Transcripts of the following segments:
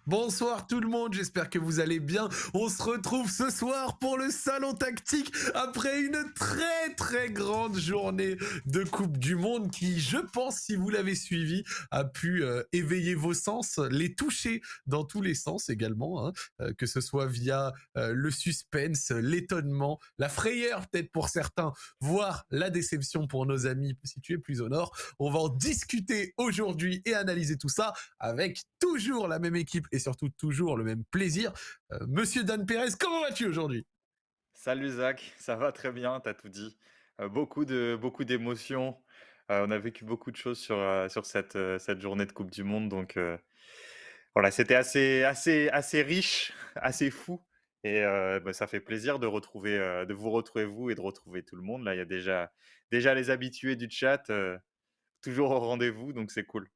Bonsoir tout le monde, j'espère que vous allez bien. On se retrouve ce soir pour le salon tactique après une très grande journée de Coupe du Monde qui, je pense, si vous l'avez suivi, a pu éveiller vos sens, les toucher dans tous les sens également, hein, que ce soit via le suspense, l'étonnement, la frayeur peut-être pour certains, voire la déception pour nos amis situés plus au nord. On va en discuter aujourd'hui et analyser tout ça avec toujours la même équipe et surtout toujours le même plaisir. Monsieur Dan Perez, comment vas-tu aujourd'hui? Salut Zach, ça va très bien, t'as tout dit. Beaucoup d'émotions. On a vécu beaucoup de choses sur cette journée de Coupe du Monde. Donc voilà, c'était assez riche, assez fou. Et bah, ça fait plaisir de vous retrouver vous et de retrouver tout le monde. Là, il y a déjà les habitués du chat, toujours au rendez-vous, donc c'est cool.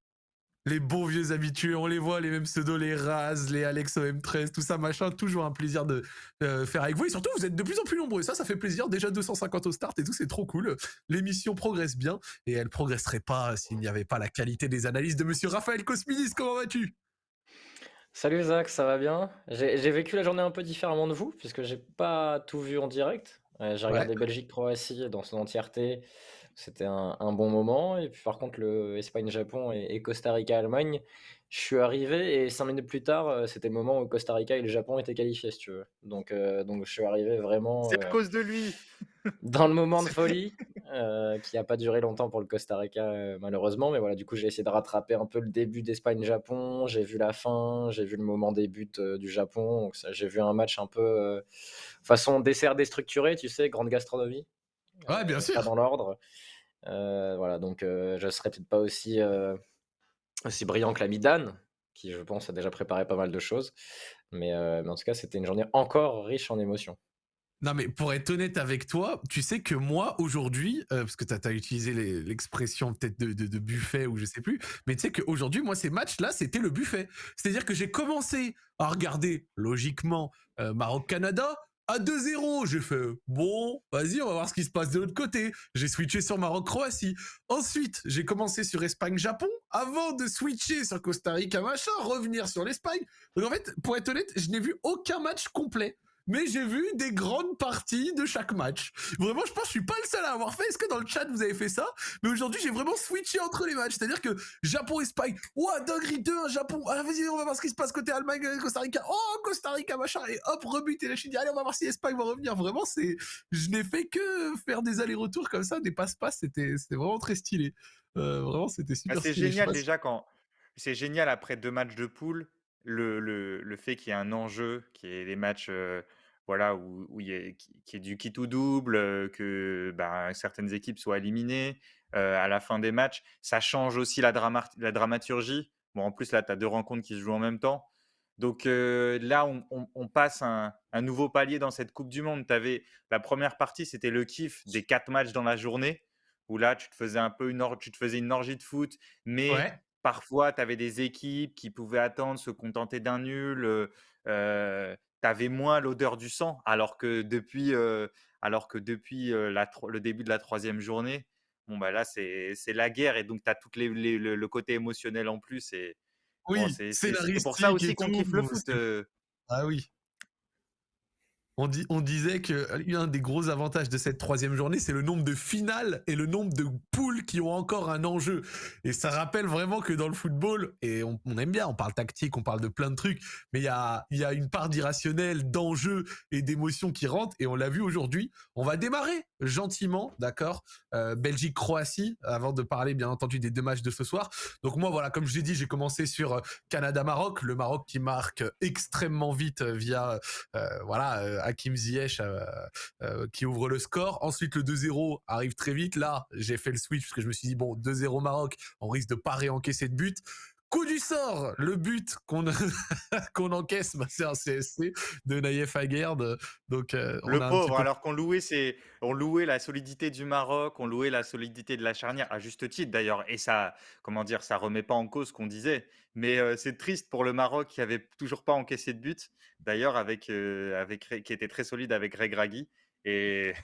Les bons vieux habitués, on les voit, les mêmes pseudos, les Raz, les Alex OM13, tout ça, machin. Toujours un plaisir de faire avec vous. Et surtout, vous êtes de plus en plus nombreux. Ça fait plaisir. Déjà 250 au start et tout, c'est trop cool. L'émission progresse bien et elle progresserait pas s'il n'y avait pas la qualité des analyses de monsieur Raphaël Cosminis. Comment vas-tu? Salut Zach, ça va bien? J'ai vécu la journée un peu différemment de vous, puisque j'ai pas tout vu en direct. J'ai Ouais. regardé Belgique-Croatie dans son entièreté. C'était un bon moment. Et puis par contre, le Espagne-Japon et Costa Rica-Allemagne, je suis arrivé et 5 minutes plus tard, c'était le moment où Costa Rica et le Japon étaient qualifiés, si tu veux. Donc je suis arrivé vraiment C'est à cause de lui! dans le moment de folie, qui a pas duré longtemps pour le Costa Rica, malheureusement. Mais voilà, du coup, j'ai essayé de rattraper un peu le début d'Espagne-Japon. J'ai vu la fin, j'ai vu le moment des buts, du Japon. Donc ça, j'ai vu un match un peu, façon dessert déstructuré, tu sais, grande gastronomie, Ouais, bien pas sûr. dans l'ordre. Voilà, donc je serai peut-être pas aussi brillant que l'ami Dan, qui, je pense, a déjà préparé pas mal de choses. Mais en tout cas, c'était une journée encore riche en émotions. Non, mais pour être honnête avec toi, tu sais que moi, aujourd'hui, parce que tu as utilisé l'expression peut-être de buffet ou je sais plus, mais tu sais qu'aujourd'hui, moi, ces matchs-là, c'était le buffet. C'est-à-dire que j'ai commencé à regarder, logiquement, Maroc-Canada à 2-0. J'ai fait, bon, vas-y, on va voir ce qui se passe de l'autre côté. J'ai switché sur Maroc-Croatie. Ensuite, j'ai commencé sur Espagne-Japon avant de switcher sur Costa Rica, machin, revenir sur l'Espagne. Donc en fait, pour être honnête, je n'ai vu aucun match complet, mais j'ai vu des grandes parties de chaque match. Vraiment, je pense que je suis pas le seul à avoir fait. Est-ce que dans le chat vous avez fait ça? Mais aujourd'hui, j'ai vraiment switché entre les matchs. C'est-à-dire que Japon-Espagne, ouah, dinguerie 2, Japon. Ah, vas-y, on va voir ce qui se passe côté Allemagne, Costa Rica. Oh, Costa Rica, machin. Et hop, rebut. Et là, je suis dit, allez, on va voir si l'Espagne va revenir. Vraiment, je n'ai fait que faire des allers-retours comme ça, des passe-passe. C'était vraiment très stylé. Vraiment, c'était Ah, super c'est stylé. Je sais génial pas si. déjà quand c'est génial après 2 matchs de poule, le fait qu'il y ait un enjeu, qu'il y ait des matchs, voilà, où il y ait qu'il y ait du quitte ou double, que, ben, certaines équipes soient éliminées, à la fin des matchs. Ça change aussi la dramaturgie. Bon, en plus, là, tu as 2 rencontres qui se jouent en même temps. Donc, là, on passe un nouveau palier dans cette coupe du monde. Tu avais la première partie, c'était le kiff des 4 matchs dans la journée où là, tu te faisais une orgie de foot, mais Ouais. parfois, tu avais des équipes qui pouvaient attendre, se contenter d'un nul, tu avais moins l'odeur du sang. Alors que depuis, le début de la troisième journée, bon, bah, là, c'est la guerre et donc tu as toutes les le côté émotionnel en plus et bon, Oui, c'est pour ça scénaristique et aussi qu'on tout. kiffe le foot, Ah oui. On disait que un des gros avantages de cette troisième journée, c'est le nombre de finales et le nombre de poules qui ont encore un enjeu. Et ça rappelle vraiment que dans le football, et on aime bien, on parle tactique, on parle de plein de trucs, mais il y a une part d'irrationnel, d'enjeu et d'émotion qui rentre. Et on l'a vu aujourd'hui. On va démarrer gentiment, d'accord, Belgique-Croatie, avant de parler bien entendu des deux matchs de ce soir. Donc moi, voilà, comme je l'ai dit, j'ai commencé sur Canada-Maroc, le Maroc qui marque extrêmement vite via voilà, Hakim Ziyech qui ouvre le score. Ensuite, le 2-0 arrive très vite. Là, j'ai fait le switch parce que je me suis dit, bon, 2-0 Maroc, on risque de pas réencaisser de but. Coup du sort, le but qu'on qu'on encaisse, bah, c'est un CSC de Naïef Aguerd. Donc, on le a un petit pauvre, peu. alors on louait la solidité du Maroc, on louait la solidité de la charnière, à juste titre d'ailleurs. Et ça, comment dire, ça remet pas en cause ce qu'on disait. Mais c'est triste pour le Maroc qui avait toujours pas encaissé de but, d'ailleurs, qui était très solide avec Regragui. Et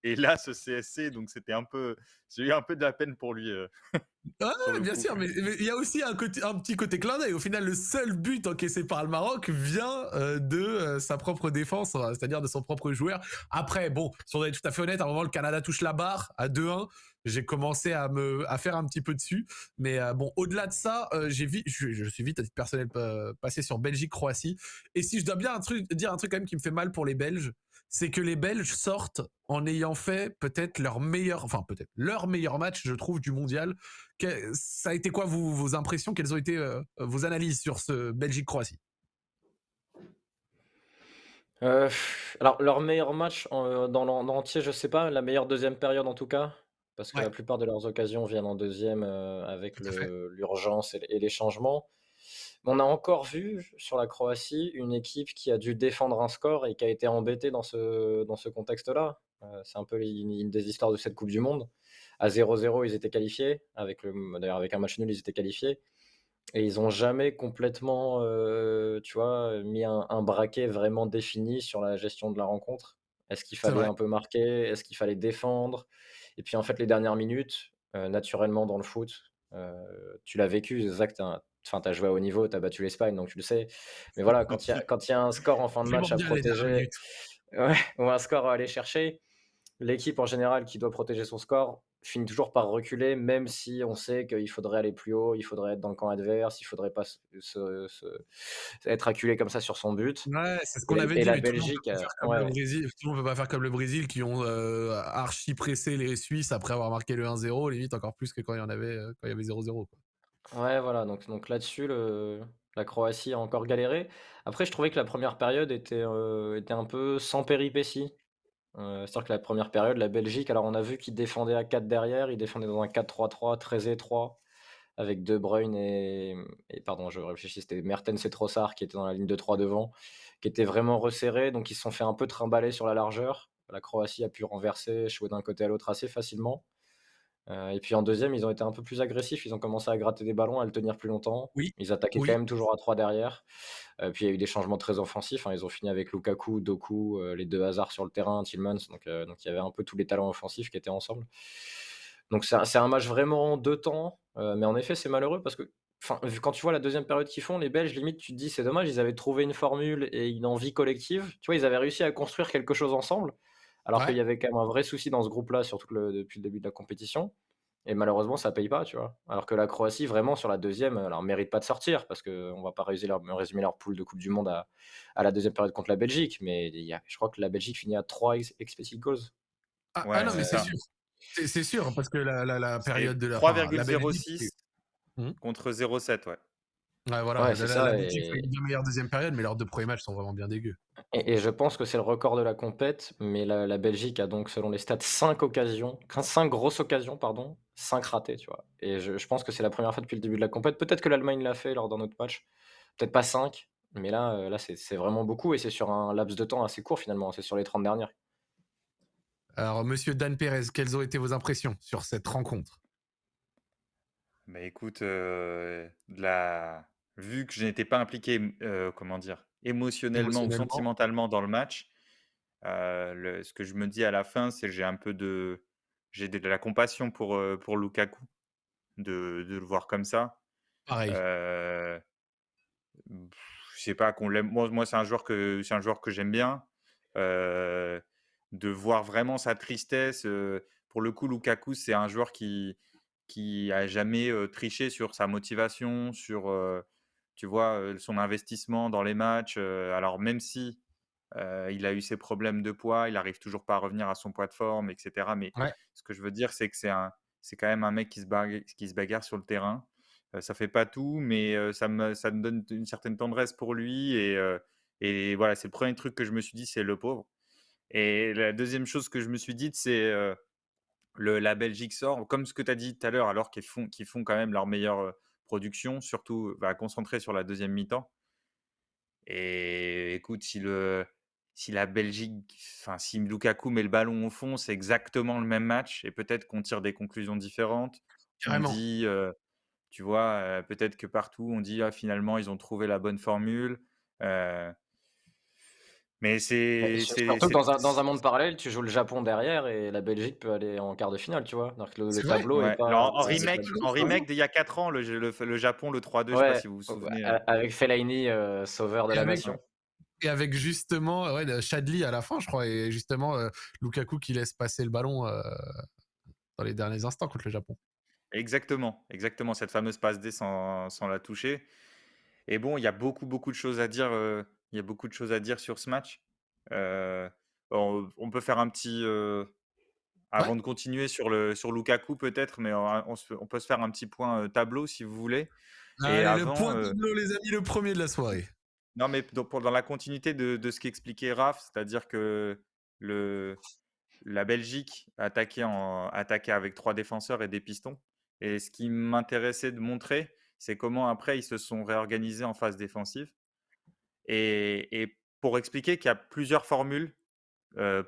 et là, ce CSC, donc c'était un peu j'ai eu un peu de la peine pour lui, Ah, sur le bien coup. sûr, mais il y a aussi un petit côté clin d'œil. Au final, le seul but encaissé par le Maroc vient de sa propre défense, hein, c'est-à-dire de son propre joueur. Après, bon, si on est tout à fait honnête, à un moment, le Canada touche la barre à 2-1. J'ai commencé à faire un petit peu dessus. Mais bon, au-delà de ça, je suis vite, à titre personnel, passé sur Belgique-Croatie. Et si je dois bien dire un truc quand même qui me fait mal pour les Belges, c'est que les Belges sortent en ayant fait peut-être leur meilleur match, je trouve, du mondial. Ça a été quoi vos impressions? Quelles ont été vos analyses sur ce Belgique-Croatie? Alors leur meilleur match dans l'entier, je sais pas, la meilleure deuxième période en tout cas, parce que Ouais, la plupart de leurs occasions viennent en deuxième avec tout à fait. l'urgence et les changements. Mais on a encore vu sur la Croatie une équipe qui a dû défendre un score et qui a été embêtée dans ce contexte-là. C'est un peu une des histoires de cette coupe du monde. À 0-0, ils étaient qualifiés, d'ailleurs avec un match nul, ils étaient qualifiés. Et ils ont jamais complètement, tu vois, mis un braquet vraiment défini sur la gestion de la rencontre. Est-ce qu'il C'est fallait vrai. un peu marquer? Est-ce qu'il fallait défendre? Et puis, en fait, les dernières minutes, naturellement dans le foot, tu l'as vécu, Zach, tu as joué à haut niveau, tu as battu l'Espagne, donc tu le sais. Mais voilà, quand il y a un score en fin de match à Primordial les dernières protéger, minutes. ouais, ou un score à aller chercher, l'équipe en général qui doit protéger son score finit toujours par reculer, même si on sait qu'il faudrait aller plus haut, il faudrait être dans le camp adverse, il faudrait pas être acculé comme ça sur son but. Ouais, c'est ce Et qu'on la, avait et dit, la mais tout le monde peut Belgique, pas faire comme le ouais, Brésil. Tout le monde peut pas faire comme le Brésil qui ont archi pressé les Suisses après avoir marqué le 1-0, limite encore plus que quand quand il y avait 0-0, quoi. ouais, voilà. Donc là-dessus, la Croatie a encore galéré. Après, je trouvais que la première période était un peu sans péripéties. C'est-à-dire que la première période, la Belgique, alors on a vu qu'ils défendaient à 4 derrière, ils défendaient dans un 4-3-3 très étroit. Avec De Bruyne et pardon, je réfléchis, c'était Mertens et Trossard qui étaient dans la ligne de 3 devant, qui étaient vraiment resserrés, donc ils se sont fait un peu trimballer sur la largeur. La Croatie a pu renverser, jouer d'un côté à l'autre assez facilement. Et puis en deuxième, ils ont été un peu plus agressifs, ils ont commencé à gratter des ballons, à le tenir plus longtemps. Oui, Ils attaquaient quand oui. même toujours à 3 derrière. Puis il y a eu des changements très offensifs, hein. Ils ont fini avec Lukaku, Doku, les 2 Hazard sur le terrain, Tillmans, donc il y avait un peu tous les talents offensifs qui étaient ensemble. Donc c'est un match vraiment 2 temps, mais en effet, c'est malheureux parce que enfin, vu quand tu vois la deuxième période qu'ils font, les Belges, limite, tu te dis: «C'est dommage, ils avaient trouvé une formule et une envie collective». Tu vois, ils avaient réussi à construire quelque chose ensemble, alors qu'il Ouais. y avait quand même un vrai souci dans ce groupe-là, surtout que depuis le début de la compétition et malheureusement, ça paye pas, tu vois? Alors que la Croatie, vraiment, sur la deuxième, alors mérite pas de sortir parce qu'on va pas résumer leur poule de coupe du monde à la deuxième période contre la Belgique, mais je crois que la Belgique finit à 3 expected goals. Non, Ouais, mais c'est c'est ça. sûr. C'est sûr, parce que la C'est période la Belgique, 3,06 Hmm. contre 0,7, ouais. Ouais, voilà, Ouais, c'est la ça. Belgique fait une bien meilleure deuxième période, mais leurs deux premiers matchs sont vraiment bien dégueux. Et je pense que c'est le record de la compète, mais la Belgique a donc, selon les stats, 5 occasions, 5 grosses occasions, pardon, 5 ratées, tu vois? Et je pense que c'est la première fois depuis le début de la compète. Peut-être que l'Allemagne l'a fait lors d'un autre match, peut-être pas 5, mais là, c'est vraiment beaucoup et c'est sur un laps de temps assez court finalement, c'est sur les 30 dernières. Alors, monsieur Dan Perez, quelles ont été vos impressions sur cette rencontre? Bah, écoute, la vu que je n'étais pas impliqué, comment dire? Émotionnellement ou Émotionnellement? sentimentalement dans le match, ce que je me dis à la fin, c'est que j'ai de la compassion pour Lukaku, de le voir comme ça. Pareil. Heu, je sais pas qu'on l'aime moi, c'est un joueur que j'aime bien. Heu, de voir vraiment sa tristesse, pour le coup, Lukaku, c'est un joueur qui a jamais, triché sur sa motivation, sur, tu vois, son investissement dans les matchs, alors même si, il a eu ses problèmes de poids, il arrive toujours pas à revenir à son poids de forme et cetera. Mais Ouais, ce que je veux dire, c'est que c'est quand même un mec qui se bagarre sur le terrain. Ça fait pas tout, mais ça me donne une certaine tendresse pour lui et voilà, c'est le premier truc que je me suis dit: «C'est le pauvre» et la deuxième chose que je me suis dite, c'est, la Belgique sort, comme ce que tu as dit tout à l'heure, alors qu'ils font quand même leur meilleure, production, surtout, bah, concentrés sur la deuxième mi-temps et écoute, si la Belgique enfin, si Lukaku met le ballon au fond, c'est exactement le même match et peut-être qu'on tire des conclusions différentes. On carrément. dit, tu vois, peut-être que partout on dit: «Ah finalement ils ont trouvé la bonne formule». Heu Mais Mais c'est c'est surtout que c'est dans un monde parallèle, tu joues le Japon derrière et la Belgique peut aller en quart de finale, tu vois? Alors que le C'est vrai. tableau est ouais. Alors pas est pas en C'est remake d'il y a 4 ans, le Japon, le 3-2, je sais pas ouais, si vous vous souvenez, avec Fellaini, sauveur de et la avec ouais. nation. et avec justement, ouais, Chadli à la fin, je crois, et justement, Lukaku qui laisse passer le ballon, dans les derniers instants contre le Japon. Exactement, exactement, cette fameuse passe D sans la toucher. Et bon, il y a beaucoup, beaucoup de choses à dire, il y a beaucoup de choses à dire sur ce match. Heu, on peut faire un petit, Ouais. avant de continuer sur Lukaku peut-être, mais on peut se faire un petit point, tableau si vous voulez. Et Allez, le avant, point tableau, les amis, le premier de la soirée. non, mais dans la continuité de ce qu'expliquait Raph, c'est-à-dire que le la Belgique attaquait avec 3 défenseurs et des pistons. Et ce qui m'intéressait de montrer, c'est comment après ils se sont réorganisés en phase défensive. Et pour expliquer qu'il y a plusieurs formules,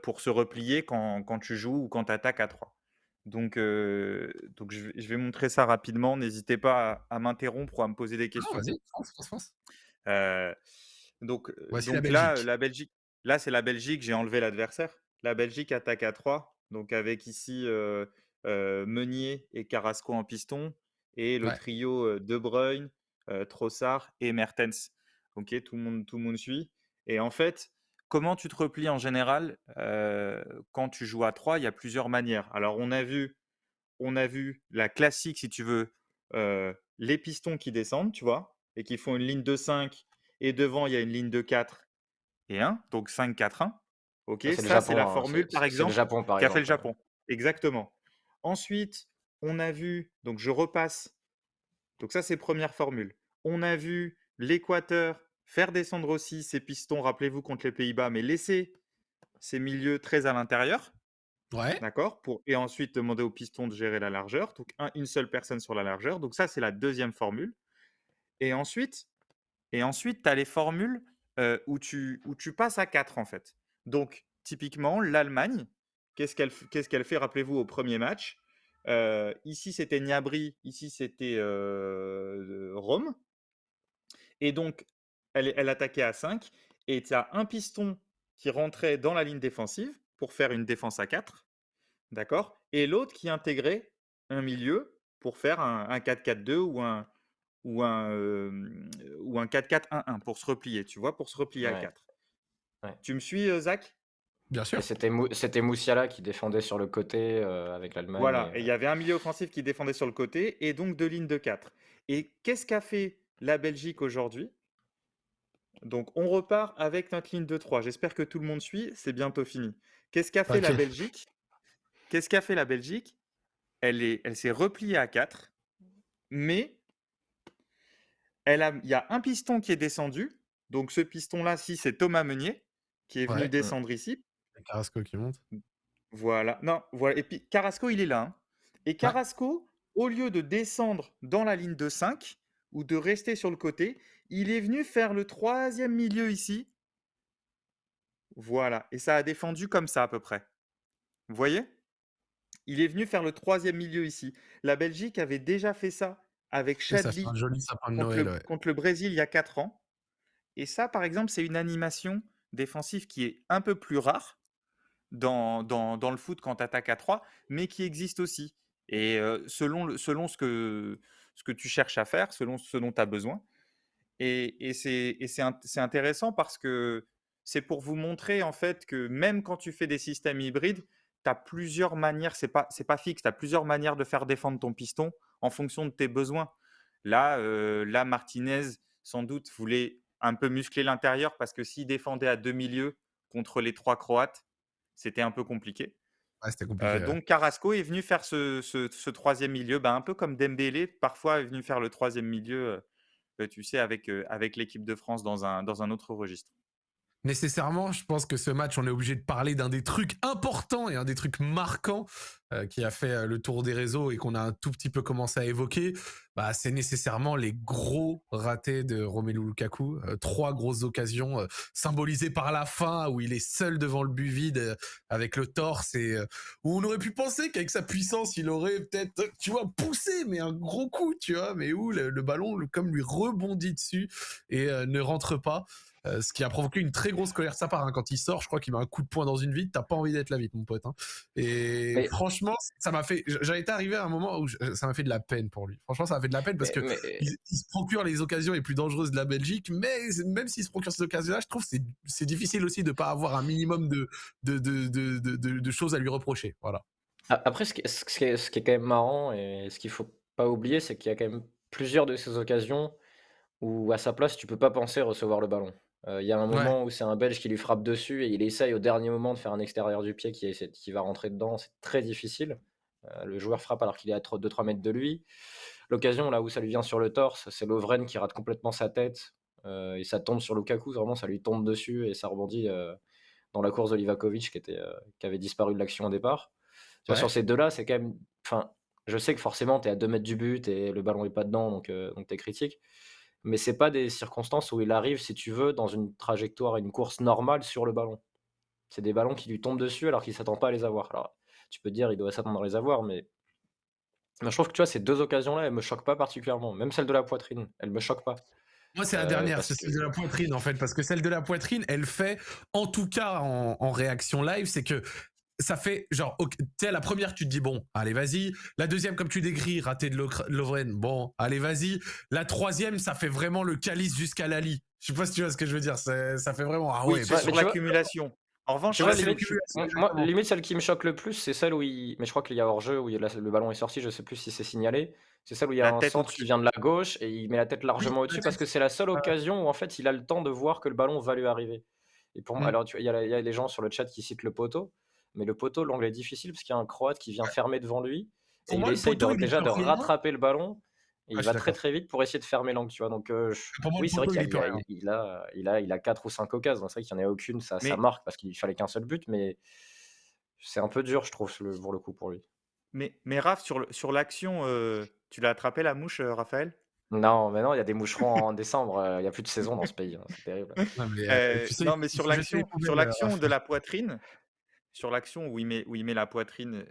pour se replier quand tu joues ou quand tu attaques à 3. Donc je vais montrer ça rapidement. N'hésitez pas à m'interrompre ou à me poser des Non, questions. vas-y, fonce, fonce, fonce. Heu, donc Voici la donc là, Belgique. la Belgique là, c'est la Belgique, j'ai enlevé l'adversaire. La Belgique attaque à 3, donc avec ici, Meunier et Carrasco en piston et le Ouais. trio, De Bruyne, Trossard et Mertens. OK, tout le monde suit. Et en fait, comment tu te replies en général, quand tu joues à 3? Il y a plusieurs manières. Alors on a vu la classique si tu veux, les pistons qui descendent, tu vois? Et qui font une ligne de 5 et devant il y a une ligne de 4 et 1, donc 5-4-1. OK, Ça, c'est le ça c'est la Japon, hein, formule par c'est le exemple Japon, par qu'a fait le exemple, Japon. Exactement. Ensuite, on a vu, donc je repasse, donc ça c'est première formule. On a vu l'Équateur faire descendre aussi ses pistons, rappelez-vous contre les Pays-Bas, mais laisser ses milieux très à l'intérieur. Ouais. D'accord? Et ensuite demander au piston de gérer la largeur, donc une seule personne sur la largeur, donc ça, c'est la deuxième formule. Et ensuite tu as les formules, où tu passes à 4 en fait. Donc typiquement, l'Allemagne, qu'est-ce qu'elle fait? Rappelez-vous au premier match, ici c'était Gnabry, ici c'était, Rome. Et donc elle attaquait à 5 et tu as un piston qui rentrait dans la ligne défensive pour faire une défense à 4. D'accord? Et l'autre qui intégrait un milieu pour faire un 4-4-2 ou un 4-4-1-1 pour se replier, tu vois? Pour se replier à ouais, 4. ouais. Tu me suis, Zach? Bien Et sûr. c'était Moussiala qui défendait sur le côté, avec l'Allemagne Voilà, et et il y avait un milieu offensif qui défendait sur le côté et donc 2 lignes de 4. Et qu'est-ce qu'a fait la Belgique aujourd'hui? Donc on repart avec notre ligne de 3. J'espère que tout le monde suit, c'est bientôt fini. Qu'est-ce qu'a fait OK. la Belgique? Qu'est-ce qu'a fait la Belgique? Elle s'est repliée à 4, mais il y a un piston qui est descendu. Donc ce piston-là, si c'est Thomas Meunier qui est venu Ouais. mmh. descendre ici. Et Carrasco qui monte. Voilà. Non, voilà. Et puis Carrasco, il est là, hein. Et Ouais. Carrasco, au lieu de descendre dans la ligne de 5 ou de rester sur le côté, il est venu faire le troisième milieu ici. Voilà. Et ça a défendu comme ça à peu près. Vous voyez? Il est venu faire le troisième milieu ici. La Belgique avait déjà fait ça avec Et ça fait un Chadli joli sapin de contre Noël, le, ouais. contre le Brésil il y a 4 ans. Et ça, par exemple, c'est une animation défensive qui est un peu plus rare dans le foot quand tu attaques à 3, mais qui existe aussi. Et selon ce que tu cherches à faire, selon ce dont tu as besoin. Et c'est intéressant parce que c'est pour vous montrer en fait que même quand tu fais des systèmes hybrides, tu as plusieurs manières, c'est pas fixe, tu as plusieurs manières de faire défendre ton piston en fonction de tes besoins. Là, Martinez, sans doute, voulait un peu muscler l'intérieur parce que s'il défendait à deux milieux contre les trois Croates, c'était un peu compliqué. Ouais, c'était compliqué, ouais. Donc Carrasco est venu faire ce troisième milieu, bah, un peu comme Dembélé, parfois est venu faire le troisième milieu, tu sais, avec l'équipe de France dans un autre registre. Nécessairement, je pense que ce match, on est obligé de parler d'un des trucs importants et un des trucs marquants qui a fait le tour des réseaux et qu'on a un tout petit peu commencé à évoquer, bah, c'est nécessairement les gros ratés de Romelu Lukaku. 3 grosses occasions symbolisées par la fin où il est seul devant le but vide avec le torse et où on aurait pu penser qu'avec sa puissance, il aurait peut-être, tu vois, poussé, mais un gros coup, tu vois, mais où le ballon, comme lui rebondit dessus et ne rentre pas. Ce qui a provoqué une très grosse colère de sa part. Hein. Quand il sort, je crois qu'il met un coup de poing dans une vitre. T'as pas envie d'être là vite, mon pote. Hein. Et Mais, franchement, ça m'a fait. J'en étais arrivé à un moment où ça m'a fait de la peine pour lui. Franchement, ça m'a fait de la peine parce que mais il se procure les occasions les plus dangereuses de la Belgique, mais même s'il se procure ces occasions-là, je trouve que c'est difficile aussi de pas avoir un minimum de choses à lui reprocher. Voilà. après, ce qui est quand même marrant et ce qu'il faut pas oublier, c'est qu'il y a quand même plusieurs de ces occasions où, à sa place, tu peux pas penser recevoir le ballon. Il y a un Ouais. moment où c'est un Belge qui lui frappe dessus et il essaye au dernier moment de faire un extérieur du pied qui va rentrer dedans. C'est très difficile. Le joueur frappe alors qu'il est à 2-3 mètres de lui. L'occasion là où ça lui vient sur le torse, c'est Lovren qui rate complètement sa tête, et ça tombe sur Lukaku, vraiment ça lui tombe dessus et ça rebondit, dans la course de Livakovic qui avait disparu de l'action au départ. Tu vois, sur Ouais. ces 2 là, c'est quand même enfin, je sais que forcément tu es à 2 mètres du but et le ballon est pas dedans donc tu es critique. Mais c'est pas des circonstances où il arrive, si tu veux, dans une trajectoire, une course normale sur le ballon. C'est des ballons qui lui tombent dessus alors qu'il s'attend pas à les avoir. Alors, tu peux te dire: «Il doit s'attendre à les avoir», mais moi je trouve que, tu vois, ces 2 occasions-là, elles me choquent pas particulièrement. Même celle de la poitrine, elle me choque pas. Moi, c'est la dernière, Parce c'est que celle de la poitrine, en fait, parce que celle de la poitrine, elle fait, en tout cas en réaction live, c'est que ça fait genre, tu sais, la première, tu te dis, bon, allez, vas-y. La deuxième, comme tu décris, raté de Lovren, bon, allez, vas-y. La troisième, ça fait vraiment le calice jusqu'à Lali. Je sais pas si tu vois ce que je veux dire. Ça fait vraiment, ah Oui, ouais, c'est ouais, mais sur l'accumulation. En revanche, tu ouais, vois, c'est limite, l'accumulation, moi, exactement. limite, celle qui me choque le plus, c'est celle où mais je crois qu'il y a hors-jeu, où le ballon est sorti, je sais plus si c'est signalé. C'est celle où il y a la un tête centre qui au-dessus. vient de la gauche et il met la tête Oui, largement la au-dessus parce tête. que c'est la seule Ouais. occasion où, en fait, il a le temps de voir que le ballon va lui arriver. Et pour moi, Mm. alors, tu vois, il y a des gens sur le chat qui citent le poteau, mais le poteau, l'angle est difficile parce qu'il y a un Croate qui vient fermer devant lui et Pour il moi, le essaye poteau, il est déjà de peu rien. rattraper le ballon et Ah, il je suis va très, d'accord. très vite pour essayer de fermer l'angle, tu vois? Donc, Pour moi, le oui, c'est vrai poteau, qu'il il est y peu a rien. il a 4 ou 5 occasions. C'est vrai qu'il y en a aucune, ça Mais, marque parce qu'il fallait qu'un seul but, mais c'est un peu dur, je trouve, pour le coup, pour lui. mais Raph, sur l'action, tu l'as attrapé la mouche, Raphaël? Non, mais non, il y a des moucherons en décembre, il y a plus de saison dans ce pays, hein, c'est terrible. Non, mais tu sais, Non, mais il faut jeter les sur poubelles, l'action de Raph. la poitrine, sur l'action où il met la poitrine,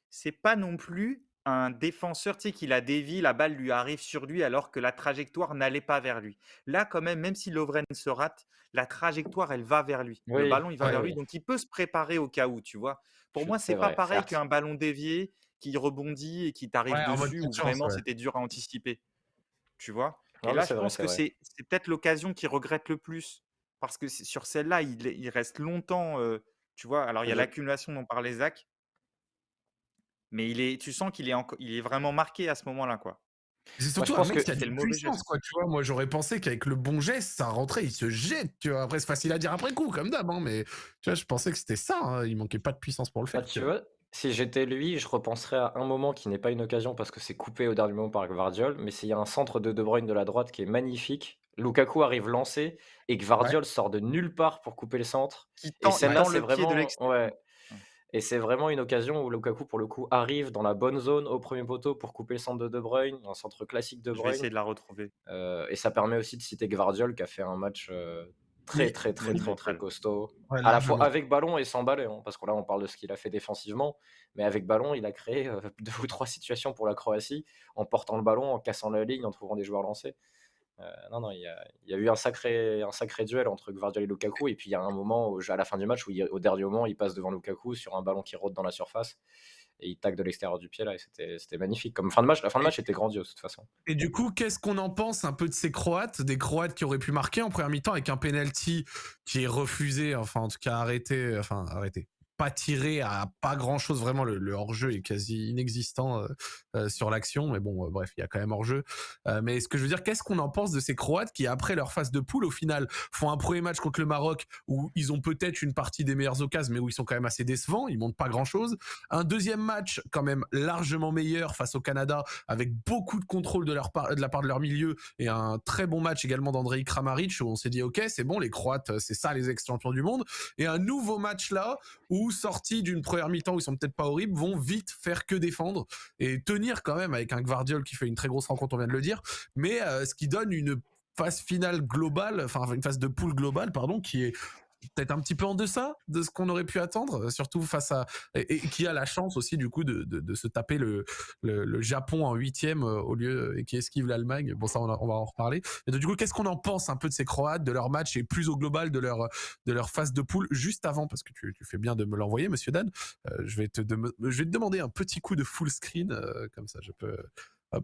c'est pas non plus un défenseur, tu sais, qui la dévie, la balle lui arrive sur lui alors que la trajectoire n'allait pas vers lui. Là, quand même si Lovren se rate, la trajectoire, elle va vers lui. Le Oui, ballon, il va oui, Ouais. vers lui, oui, donc il peut se préparer au cas où, tu vois? Pour moi, c'est c'est pas vrai, pareil certes. qu'un ballon dévié qui rebondit et qui t'arrive Ouais, en mode dessus coup où de chance, vraiment ouais. c'était dur à anticiper, tu vois? Et Non, mais là, c'est je vrai, pense c'est que vrai. c'est peut-être l'occasion qu'il regrette le plus parce que sur celle-là, il reste longtemps, tu vois? Alors il y a Je l'accumulation dont parlait Zach, mais tu sens il est vraiment marqué à ce moment-là, quoi. C'est moi, je surtout un pense mec que qui a Il de fait la le mauvais puissance, geste. quoi, tu vois. Moi, j'aurais pensé qu'avec le bon geste, ça rentrait, il se jette, tu vois. Après, c'est facile à dire après coup, comme d'hab, hein, mais tu vois, je pensais que c'était ça, hein. Il manquait pas de puissance pour le bah, faire, tu tu vois. vois, si j'étais lui, je repenserais à un moment qui n'est pas une occasion parce que c'est coupé au dernier moment par Gvardiol, mais c'est il y a un centre de De Bruyne de la droite qui est magnifique. Lukaku arrive lancé et Ouais, Gvardiol sort de nulle part pour couper le centre et Il celle-là, ouais. tend c'est le pied de vraiment l'extérieur. ouais. Et c'est vraiment une occasion où Lukaku, pour le coup, arrive dans la bonne zone au premier poteau pour couper le centre de De Bruyne, un centre classique De Je vais Bruyne. essayer de la retrouver. Et ça permet aussi de citer Gvardiol qui a fait un match, très, Oui, très, très, très, très Monumental. costaud. ouais, À la fois largement. avec ballon et sans ballon, hein, parce que là, on parle de ce qu'il a fait défensivement, mais avec ballon, il a créé, 2 ou 3 situations pour la Croatie, en portant le ballon, en cassant la ligne, en trouvant des joueurs lancés. Non, non, il y a eu un sacré duel entre Gvardiol et Lukaku et puis il y a un moment à la fin du match où au dernier moment, il passe devant Lukaku sur un ballon qui rôde dans la surface et il tacle de l'extérieur du pied là et c'était magnifique comme fin de match. La fin de Et, match était grandiose de toute façon. et du coup, qu'est-ce qu'on en pense un peu de ces Croates, des Croates qui auraient pu marquer en première mi-temps avec un penalty qui est refusé, enfin, en tout cas, arrêté. Pas tiré à pas grand chose, vraiment le hors-jeu est quasi inexistant sur l'action, mais bon, bref, il y a quand même hors-jeu. Mais ce que je veux dire, qu'est-ce qu'on en pense de ces Croates qui, après leur phase de poule, au final, font un premier match contre le Maroc où ils ont peut-être une partie des meilleures occasions, mais où ils sont quand même assez décevants, ils montrent pas grand-chose. Un deuxième match, quand même largement meilleur face au Canada, avec beaucoup de contrôle de la part de leur milieu et un très bon match également d'Andrej Kramaric où on s'est dit ok c'est bon les Croates c'est ça les ex-champions du monde et un nouveau match là où ou sortis d'une première mi-temps où ils sont peut-être pas horribles, vont vite faire que défendre et tenir quand même avec un Gvardiol qui fait une très grosse rencontre, on vient de le dire, mais ce qui donne une phase finale globale, enfin une phase de poule globale, pardon, qui est peut-être un petit peu en deçà de ce qu'on aurait pu attendre, surtout face à et qui a la chance aussi du coup de se taper le Japon en huitième au lieu et qui esquive l'Allemagne. Bon ça on va en reparler. Et donc, du coup qu'est-ce qu'on en pense un peu de ces Croates, de leur match et plus au global de leur phase de poule juste avant, parce que tu fais bien de me l'envoyer Monsieur Dan. Je vais te demander un petit coup de full screen comme ça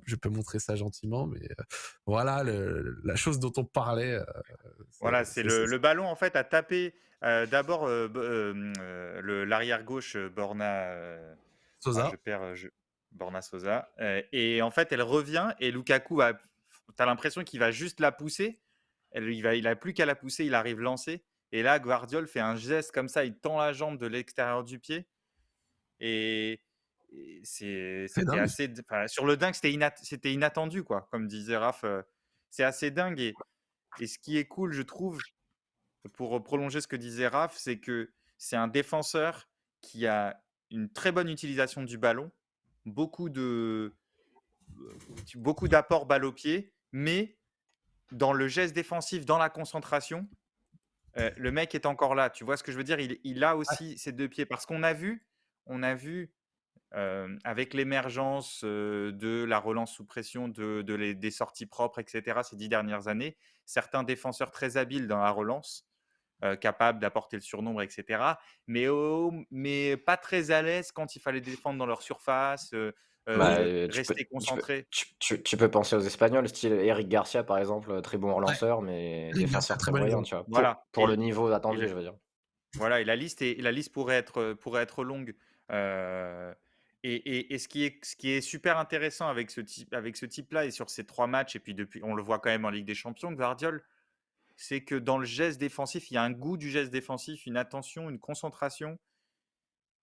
je peux montrer ça gentiment, mais voilà la chose dont on parlait. Voilà, c'est le ballon en fait a tapé d'abord l'arrière gauche Borna. Je Sosa. perds Borna Sosa. Et en fait, elle revient et Lukaku va. T'as l'impression qu'il va juste la pousser. Il a plus qu'à la pousser, il arrive lancé. Et là, Guardiol fait un geste comme ça, il tend la jambe de l'extérieur du pied. Et c'était dingue. assez. Sur le dingue, c'était inattendu, quoi. Comme disait Raph, c'est assez dingue. Et ce qui est cool, je trouve, pour prolonger ce que disait Raph, c'est que c'est un défenseur qui a une très bonne utilisation du ballon, beaucoup d'apports balle au pied, mais dans le geste défensif, dans la concentration, le mec est encore là. Tu vois ce que je veux dire? Il a aussi ses deux pieds. Parce qu'on a vu avec l'émergence de la relance sous pression, des sorties propres, etc., ces 10 dernières années, certains défenseurs très habiles dans la relance, capables d'apporter le surnombre, etc., mais pas très à l'aise quand il fallait défendre dans leur surface, rester concentré. Tu peux penser aux Espagnols, style Eric Garcia par exemple, très bon relanceur, mais Eric Garcia, défenseur très très bon moyen, exemple. tu vois? Voilà. Pour le niveau attendu, je veux dire. Voilà, et la liste pourrait être longue. Et ce qui est super intéressant avec ce type-là et sur ces 3 matchs, et puis depuis, on le voit quand même en Ligue des Champions, Gvardiol, c'est que dans le geste défensif, il y a un goût du geste défensif, une attention, une concentration.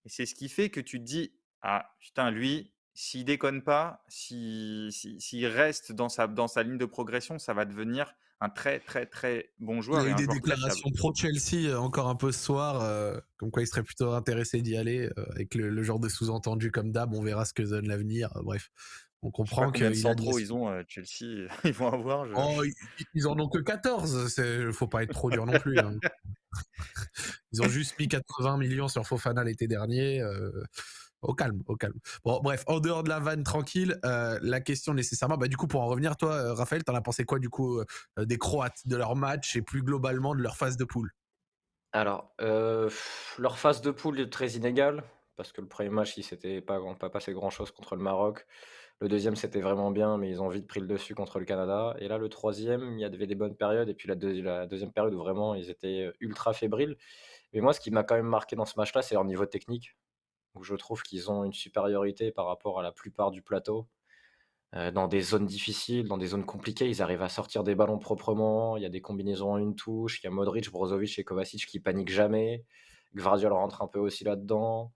Et c'est ce qui fait que tu te dis, ah putain, lui, s'il déconne pas, s'il reste dans sa ligne de progression, ça va devenir un très très très bon Il joueur a et eu un des joueur très fiable. déclarations pro-Chelsea encore un peu ce soir, comme quoi il serait plutôt intéressé d'y aller, avec le genre de sous-entendu comme d'hab, on verra ce que donne l'avenir. Bref, on Je sais pas comprend combien de qu'il a de centraux ils ont, Chelsea, ils vont avoir. Oh, ils en ont que 14, faut pas être trop dur non plus. Hein. Ils ont juste mis 80 millions sur Fofana l'été dernier. Au calme, au calme. Bon, bref, en dehors de la vanne tranquille, la question nécessairement, bah, du coup, pour en revenir, toi, Raphaël, t'en as pensé quoi, du coup, des Croates, de leur match et plus globalement de leur phase de poule? Alors, leur phase de poule est très inégale, parce que le premier match, il s'était pas passé grand-chose contre le Maroc. Le deuxième, c'était vraiment bien, mais ils ont vite pris le dessus contre le Canada. Et là, le troisième, il y avait des bonnes périodes, et puis la deuxième période où vraiment ils étaient ultra fébriles. Mais moi, ce qui m'a quand même marqué dans ce match-là, c'est leur niveau technique, où je trouve qu'ils ont une supériorité par rapport à la plupart du plateau. Dans des zones difficiles, dans des zones compliquées, ils arrivent à sortir des ballons proprement. Il y a des combinaisons en une touche. Il y a Modric, Brozovic et Kovacic qui paniquent jamais. Gvardiol rentre un peu aussi là-dedans.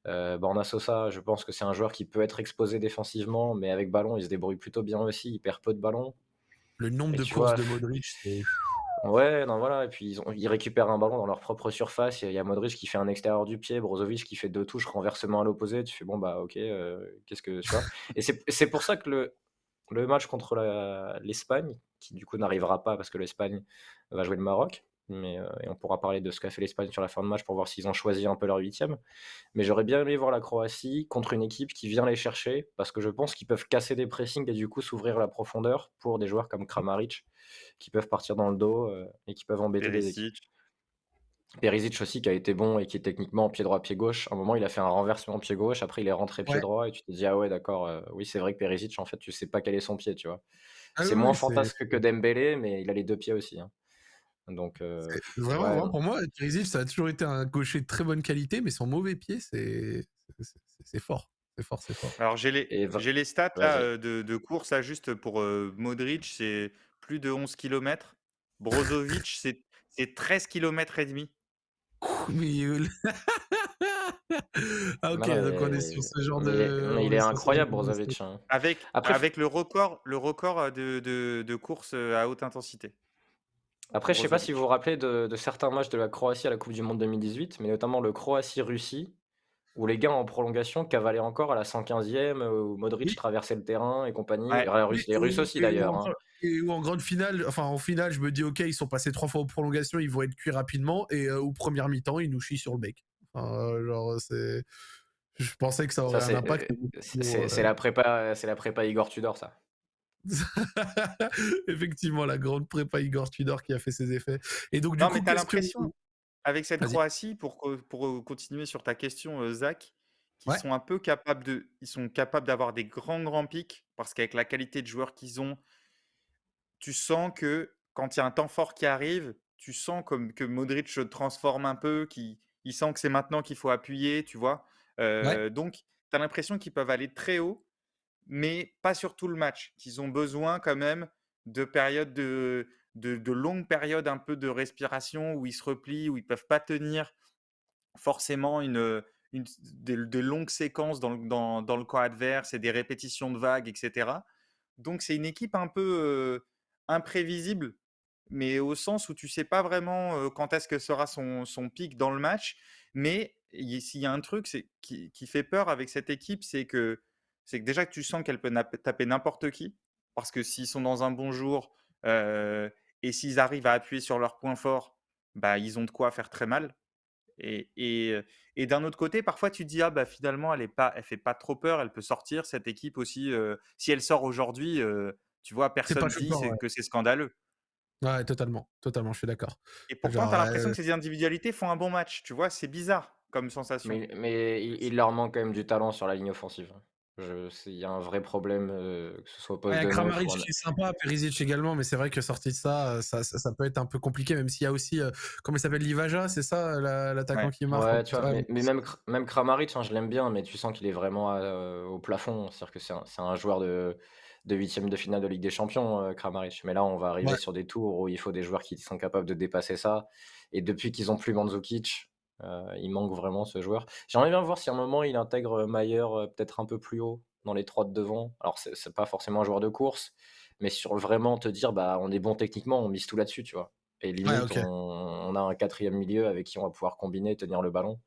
Borna Sosa, je pense que c'est un joueur qui peut être exposé défensivement, mais avec ballon, il se débrouille plutôt bien aussi. Il perd peu de ballons. Le nombre Et de tu courses vois, de Modric, c'est ouais, non, voilà. Et puis ils récupèrent un ballon dans leur propre surface. Il y a Modric qui fait un extérieur du pied, Brozovic qui fait 2 touches, renversement à l'opposé. Tu fais bon bah ok, qu'est-ce que tu vois. Et c'est pour ça que le match contre l'Espagne, qui du coup n'arrivera pas parce que l'Espagne va jouer le Maroc, mais et on pourra parler de ce qu'a fait l'Espagne sur la fin de match pour voir s'ils ont choisi un peu leur huitième. Mais j'aurais bien aimé voir la Croatie contre une équipe qui vient les chercher, parce que je pense qu'ils peuvent casser des pressings et du coup s'ouvrir la profondeur pour des joueurs comme Kramaric, qui peuvent partir dans le dos et qui peuvent embêter des équipes. Perisic. Perisic aussi qui a été bon et qui est techniquement pied droit, pied gauche. À un moment, il a fait un renversement pied gauche, après il est rentré pied ouais. droit et tu te dis: «Ah ouais d'accord, oui c'est vrai que Perisic en fait tu sais pas quel est son pied», tu vois? Ah C'est oui, moins oui, fantasque que Dembélé, mais il a les 2 pieds aussi, hein. Donc vraiment, ouais, vraiment, pour moi, Perisic, ça a toujours été un gaucher de très bonne qualité, mais son mauvais pied, c'est fort. C'est fort, c'est fort. Alors j'ai les et va j'ai les stats là, vas-y. de course là juste pour, Modric, c'est plus de 11 kilomètres. Brozovic, c'est 13 kilomètres et demi. Mais ah Non, OK, non, donc on est sur ce genre de mais on il est est sur ce genre incroyable de stats. Brozovic, hein. Avec Après f avec le record, de course, à haute intensité. Après, je sais pas si vous vous Brozovic. rappelez de certains matchs de la Croatie à la coupe du monde 2018, mais notamment le Croatie-Russie, où les gars en prolongation cavalaient encore à la 115e, où Modric Oui, traversait le terrain et compagnie. Ouais. oui, Les Russes aussi d'ailleurs, hein. ou en grande finale, enfin en finale, je me dis ok, ils sont passés 3 fois aux prolongations, ils vont être cuits rapidement, et aux premières mi-temps, ils nous chient sur le bec. Enfin, genre, je pensais que ça Ça aurait un impact. c'est la prépa Igor Tudor ça. Effectivement, la grande prépa Igor Tudor qui a fait ses effets. Et donc, du Non, coup, mais tu as qu'est-ce que. l'impression, avec cette Vas-y. Croatie, pour continuer sur ta question, Zach, qu'ils Ouais, sont un peu capables ils sont capables d'avoir des grands pics parce qu'avec la qualité de joueurs qu'ils ont, tu sens que quand il y a un temps fort qui arrive, tu sens comme que Modric se transforme un peu, il sent que c'est maintenant qu'il faut appuyer, tu vois? ouais. Donc tu as l'impression qu'ils peuvent aller très haut, mais pas sur tout le match, qu'ils ont besoin quand même de périodes de longues périodes un peu de respiration où ils se replient, où ils peuvent pas tenir forcément des longues séquences dans le camp adverse et des répétitions de vagues et cetera. Donc c'est une équipe un peu, imprévisible, mais au sens où tu sais pas vraiment, quand est-ce que sera son pic dans le match. Mais s'il y a un truc qui fait peur avec cette équipe, c'est que déjà que tu sens qu'elle peut taper n'importe qui. Parce que s'ils sont dans un bon jour, heu et s'ils arrivent à appuyer sur leurs points forts, bah, ils ont de quoi faire très mal. Et d'un autre côté, parfois tu te dis: «Ah bah, finalement elle fait pas trop peur, elle peut sortir cette équipe aussi, si elle sort aujourd'hui, tu vois, C'est pas personne dit choquant, ouais. que c'est scandaleux». Ouais, totalement, totalement, je suis d'accord. Et pourtant tu Genre, as l'impression que ces individualités font un bon match, tu vois? C'est bizarre comme sensation. Mais il leur manque quand même du talent sur la ligne offensive, hein. Il y a un vrai problème, que ce soit au poste ouais, de neuf Kramaric ou en qui est sympa, Perisic également, mais c'est vrai que sorti de ça, ça peut être un peu compliqué, même s'il y a aussi, comment il s'appelle, Livaja, c'est ça, l'attaquant Ouais. qui marque en ouais, plus. tu vois? Ouais, Mais même Kramaric, hein, je l'aime bien, mais tu sens qu'il est vraiment au plafond. C'est-à-dire que c'est un joueur de 8 de finale de Ligue des Champions, Kramaric. Mais là, on va arriver ouais, sur des tours où il faut des joueurs qui sont capables de dépasser ça et depuis qu'ils ont plus Mandzukic, il manque vraiment ce joueur. J'aimerais bien voir si à un moment il intègre, Maher, peut-être un peu plus haut dans les 3 de devant. Alors c'est pas forcément un joueur de course, mais sur vraiment te dire: «Bah, on est bon techniquement, on mise tout là-dessus», tu vois? Et ouais, limite, ok. on a un quatrième milieu avec qui on va pouvoir combiner, tenir le ballon.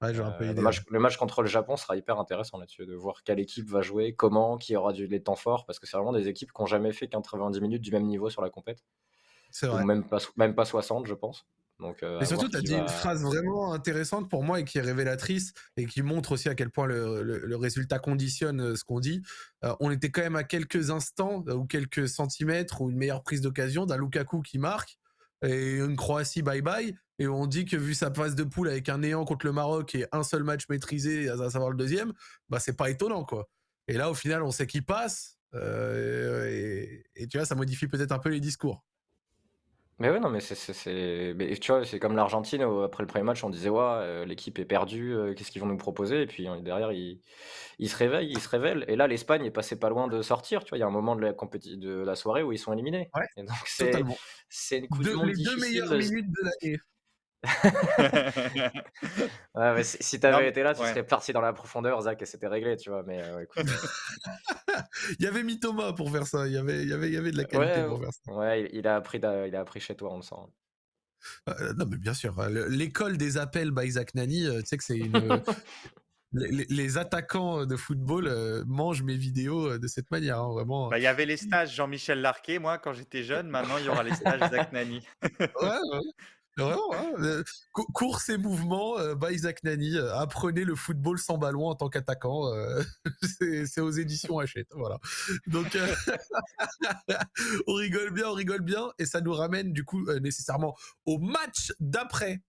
Ouais, j'ai un peu idée, ouais. Le match contre le Japon sera hyper intéressant là-dessus, de voir quelle équipe va jouer, comment, qui aura les temps forts, parce que c'est vraiment des équipes qui ont jamais fait 90 minutes du même niveau sur la compète, C'est ou vrai. même pas 60, je pense. Donc Et à surtout, voir tu as qui dit une va. phrase vraiment intéressante pour moi et qui est révélatrice et qui montre aussi à quel point le résultat conditionne ce qu'on dit. On était quand même à quelques instants ou quelques centimètres ou une meilleure prise d'occasion d'un Lukaku qui marque et une Croatie bye-bye. Et on dit que vu sa phase de poule avec un néant contre le Maroc et un seul match maîtrisé, à savoir le deuxième, bah c'est pas étonnant, quoi. Et là, au final, on sait qui passe. Et tu vois, ça modifie peut-être un peu les discours. Mais ouais, non, mais mais tu vois, c'est comme l'Argentine, après le premier match, on disait: «Ouais, l'équipe est perdue, qu'est-ce qu'ils vont nous proposer?» Et puis, derrière, ils se révèlent. Et là, l'Espagne est passée pas loin de sortir, tu vois? Il y a un moment de la soirée où ils sont éliminés. Ouais, Et donc totalement. c'est une coupe du monde Les deux difficile. meilleures minutes de l'année. Ouais, mais si tu Non, avais mais été là, tu ouais. serais parti dans la profondeur, Zach, et c'était réglé, tu vois? Mais ouais, écoute, Il y avait Mitoma pour faire ça. Il y avait de la qualité ouais, pour faire ça. ouais, il a appris chez toi, on le sent. Non, mais bien sûr. L'école des appels by Zach Nani, tu sais que c'est une. Les attaquants de football mangent mes vidéos de cette manière, hein, vraiment. Bah, il y avait les stages Jean-Michel Larquet, moi, quand j'étais jeune. Maintenant, il y aura les stages Zach Nani. Ouais, ouais. Vraiment, hein, course et mouvement by Zach Nani. Apprenez le football sans ballon en tant qu'attaquant. C'est aux éditions Hachette. Voilà. Donc, on rigole bien, et ça nous ramène du coup nécessairement au match d'après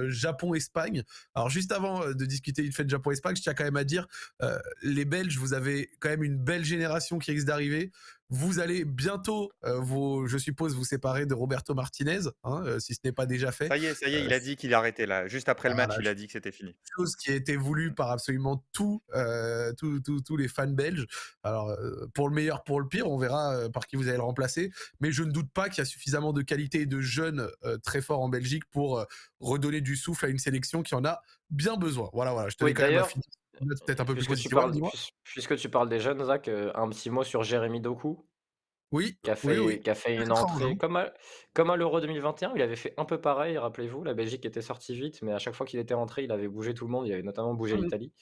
Japon-Espagne. Alors juste avant de discuter vite fait de Japon-Espagne, je tiens quand même à dire, les Belges, vous avez quand même une belle génération qui risque d'arriver. Vous allez bientôt, je suppose, vous séparer de Roberto Martinez, hein, si ce n'est pas déjà fait. Ça y est, Euh, il a dit qu'il arrêtait là. Juste après le match, voilà, il a dit que c'était fini. chose qui a été voulue par absolument tous les fans belges. Alors, pour le meilleur, pour le pire, on verra par qui vous allez le remplacer. Mais je ne doute pas qu'il y a suffisamment de qualité et de jeunes très forts en Belgique pour redonner du souffle à une sélection qui en a bien besoin. Voilà, voilà. Je tenais Oui, quand même à d'ailleurs, finir sur une note peut-être un peu plus puisque tu positive. Ouais, parles dis-moi. puisque tu parles des jeunes, Zach, un petit mot sur Jérémy Doku? Oui, qui a oui, fait oui. qui a fait Très une étrange, entrée hein. comme à l'Euro 2021, il avait fait un peu pareil, rappelez-vous, la Belgique était sortie vite, mais à chaque fois qu'il était rentré, il avait bougé tout le monde, il avait notamment bougé Mmh. l'Italie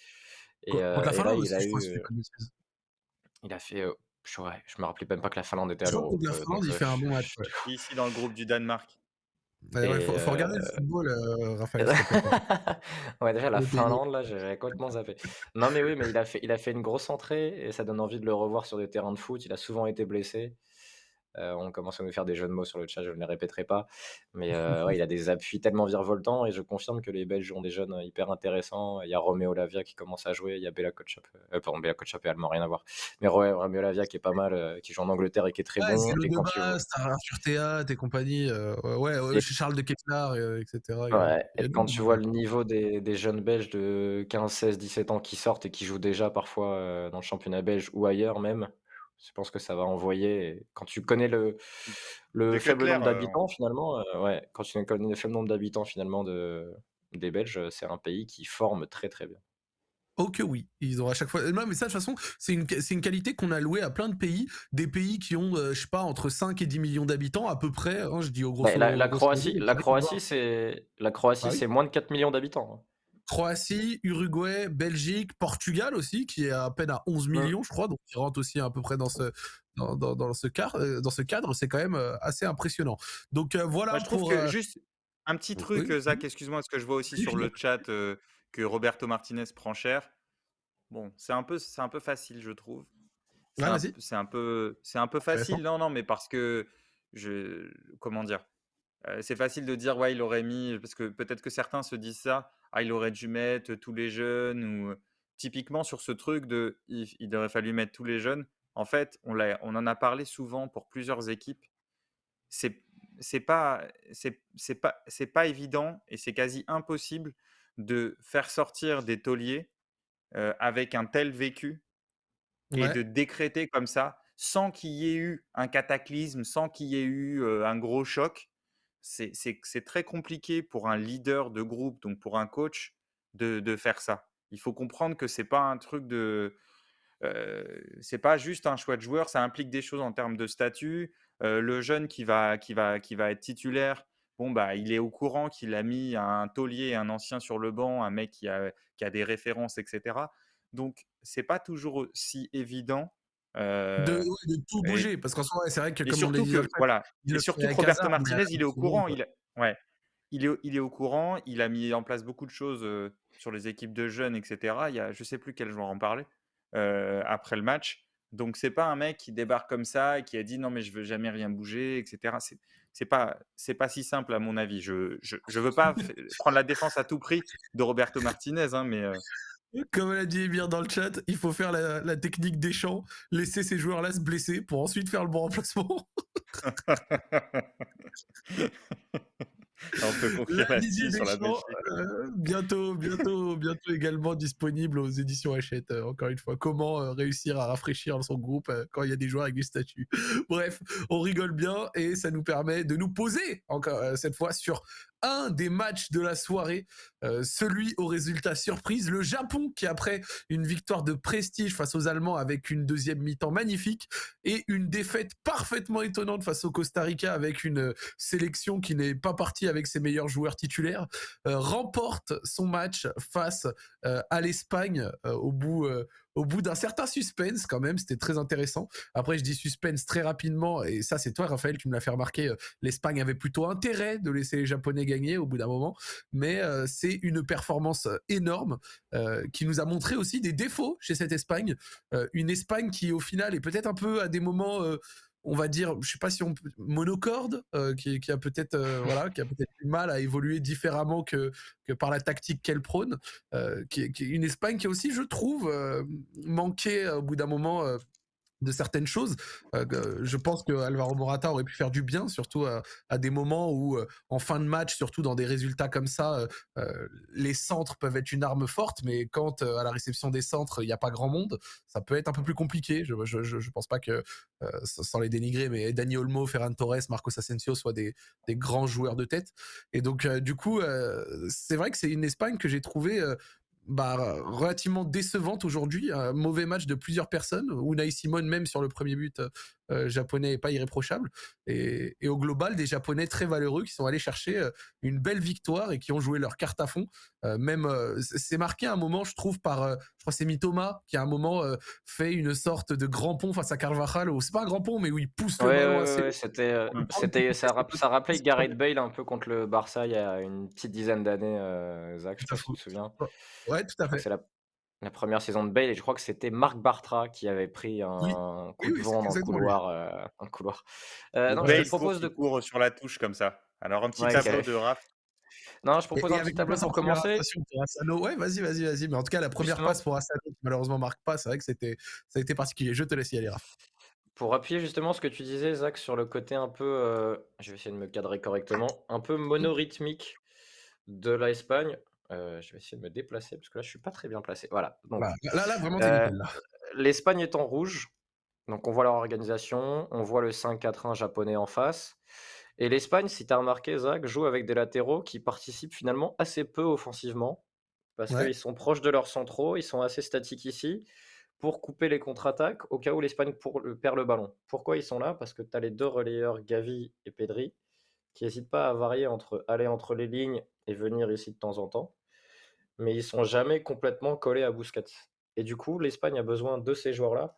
Contre la et là, Finlande il aussi, a je crois, eu, si je dis pas de bêtises. il a fait, ouais, je me rappelais même pas que la Finlande était à Je crois que l'Euro, contre la Finlande, donc il fait un bon match, ouais. Ici, dans le groupe du Danemark. Ouais, ouais, et faut regarder le football, Raphaël, s'il te plaît, quoi. Ouais, déjà la Faut payer. Finlande là, j'avais complètement zappé. Non mais oui, mais il a fait une grosse entrée et ça donne envie de le revoir sur des terrains de foot. Il a souvent été blessé. On commence à nous faire des jeux de mots sur le chat, je ne les répéterai pas. Mais ouais, il a des appuis tellement virevoltants et je confirme que les Belges ont des jeunes, hyper intéressants. Il y a Roméo Lavia qui commence à jouer, il y a Bella Kotschap, pardon, Bella Kotschap est allemand, rien à voir. Mais ouais, Roméo Lavia qui est pas mal, qui joue en Angleterre et qui est très Ouais, bon Zélo et de quand tu Bast, Arthur Théat et compagnie, ouais, et chez Charles de Ketelaar, et cetera, ouais il y et a du quand monde, tu vois ouais. le niveau des jeunes Belges de 15, 16, 17 ans qui sortent et qui jouent déjà parfois, dans le championnat belge ou ailleurs même, je pense que ça va envoyer et quand tu connais le De faible Cutler, nombre d'habitants finalement, ouais, quand tu connais le faible nombre d'habitants finalement des Belges, c'est un pays qui forme très, très bien. Oh que oui, ils ont à chaque fois. Non, mais ça, de toute façon, c'est une qualité qu'on a louée à plein de pays, des pays qui ont, je sais pas, entre 5 et 10 millions d'habitants à peu près, hein, je dis au Bah, la grosso modo, Croatie mais qui la arrivent à avoir. Croatie c'est la Bah Croatie oui. c'est moins de 4 millions d'habitants, hein. Croatie, Uruguay, Belgique, Portugal aussi, qui est à peine à 11 Mmh. millions, je crois, donc qui rentre aussi à peu près dans ce cadre, c'est quand même assez impressionnant. Donc moi, voilà je trouve pour. que juste un petit truc, Oui, Zach, excuse-moi, parce que je vois aussi oui, sur Philippe. le chat, que Roberto Martinez prend cher. Bon, c'est un peu facile, je trouve. Ouais, vas-y, C'est un peu facile, intéressant. non, non, mais parce que comment dire? C'est facile de dire: «Ouais, il aurait mis» parce que peut-être que certains se disent ça: «Ah, il aurait dû mettre tous les jeunes» ou typiquement sur ce truc de il aurait fallu mettre tous les jeunes. En fait, on en a parlé souvent pour plusieurs équipes. C'est c'est pas c'est pas évident et c'est quasi impossible de faire sortir des tauliers, avec un tel vécu et Ouais. de décréter comme ça, sans qu'il y ait eu un cataclysme, sans qu'il y ait eu, un gros choc. C'est très compliqué pour un leader de groupe, donc pour un coach, de faire ça. Il faut comprendre que c'est pas un truc de, c'est pas juste un choix de joueur, ça implique des choses en termes de statut. Le jeune qui va être titulaire, bon, bah, il est au courant qu'il a mis un taulier, un ancien sur le banc, un mec qui a des références et cetera. Donc c'est pas toujours aussi évident, heu Ouais, de tout et bouger, parce qu'en soi, ouais, c'est vrai que et comme on l'a surtout dit dans le que chat, voilà il et le fait surtout que avec Roberto hasard, mais Martinez, il est au c'est bon, courant, quoi. ouais, il est au courant, il a mis en place beaucoup de choses, sur les équipes de jeunes et cetera. Il y a je sais plus quel joueur en parlait, après le match. Donc c'est pas un mec qui débarque comme ça et qui a dit: «Non mais je veux jamais rien bouger» et cetera. C'est pas si simple à mon avis. Je veux pas prendre la défense à tout prix de Roberto Martinez, hein, mais Comme l'a dit Emir dans le chat, il faut faire la technique des champs, laisser ces joueurs-là se blesser pour ensuite faire le bon remplacement. on peut La conclure Didier là-dessus sur la Deschamps, Belgique. bientôt également disponible aux éditions Hachette. Encore une fois, comment réussir à rafraîchir son groupe quand il y a des joueurs avec du statut. Bref, on rigole bien et ça nous permet de nous poser encore cette fois sur un des matchs de la soirée, celui au résultat surprise, le Japon qui après une victoire de prestige face aux Allemands avec une deuxième mi-temps magnifique et une défaite parfaitement étonnante face au Costa Rica avec une sélection qui n'est pas partie avec ses meilleurs joueurs titulaires, remporte son match face à l'Espagne au bout d'un certain suspense quand même, c'était très intéressant. Après, je dis suspense très rapidement, et ça c'est toi Raphaël qui me l'a fait remarquer, l'Espagne avait plutôt intérêt de laisser les Japonais gagner au bout d'un moment, mais c'est une performance énorme qui nous a montré aussi des défauts chez cette Espagne, une Espagne qui au final est peut-être un peu à des moments on va dire, je sais pas si on peut, monocorde, qui a peut-être voilà, qui a peut-être du mal à évoluer différemment que par la tactique qu'elle prône, qui est une Espagne qui a aussi, je trouve, manqué au bout d'un moment de certaines choses. Je pense que Alvaro Morata aurait pu faire du bien, surtout à des moments où, en fin de match, surtout dans des résultats comme ça, les centres peuvent être une arme forte, mais quand à la réception des centres, il n'y a pas grand monde, ça peut être un peu plus compliqué. Je pense pas que, sans les dénigrer, mais Dani Olmo, Ferran Torres, Marcos Asensio soient des grands joueurs de tête. Et donc, du coup, c'est vrai que c'est une Espagne que j'ai trouvé relativement décevante aujourd'hui. Un mauvais match de plusieurs personnes. Unai Simon, même sur le premier but, japonais pas irréprochable. Et au global, des Japonais très valeureux qui sont allés chercher une belle victoire et qui ont joué leur carte à fond. Même c'est marqué à un moment, je trouve, par je crois que c'est Mitoma qui à un moment fait une sorte de grand pont face à Carvajal. C'est pas un grand pont, mais où il pousse le Ouais, ballon ouais, assez ouais, haut. ouais, Il prend le c'était contre-pied, ça rappelait c'est trop Gareth bien. Bale un peu contre le Barça il y a une petite dizaine d'années, Zach, je sais Tout à pas si fait. tu te souviens? Ouais, tout Je à crois que fait. c'est la première saison de Bale et je crois que c'était Marc Bartra qui avait pris Oui, un oui, coup de oui, c'est vent exactement lui. dans le couloir. Ou Non, je te Ouais, Bale propose qui de court sur la touche comme ça. Alors un petit ouais, tableau de Raph. non, je propose et un petit avec une tableau passe en pour première commencer. intention pour Asano. Ouais, vas-y. Mais en tout cas, la première passe Justement, pour Asano, qui malheureusement marque pas, c'est vrai que ça a été particulier. Je te laisse y aller, Raph. pour appuyer justement ce que tu disais Zach sur le côté un peu, je vais essayer de me cadrer correctement, un peu monorhythmique de l'Espagne. Je vais essayer de me déplacer parce que là je suis pas très bien placé. Voilà, donc Voilà. Là, vraiment, t'es heu, nickel, là. l'Espagne est en rouge, donc on voit leur organisation, on voit le 5-4-1 japonais en face et l'Espagne, si tu as remarqué Zach, joue avec des latéraux qui participent finalement assez peu offensivement parce Ouais, qu'ils sont proches de leurs centraux, ils sont assez statiques ici pour couper les contre-attaques au cas où l'Espagne perd le ballon. Pourquoi ils sont là? Parce que tu as les 2 relayeurs Gavi et Pedri qui hésitent pas à varier entre aller entre les lignes et venir ici de temps en temps, mais ils sont jamais complètement collés à Busquets et du coup, l'Espagne a besoin de ces joueurs-là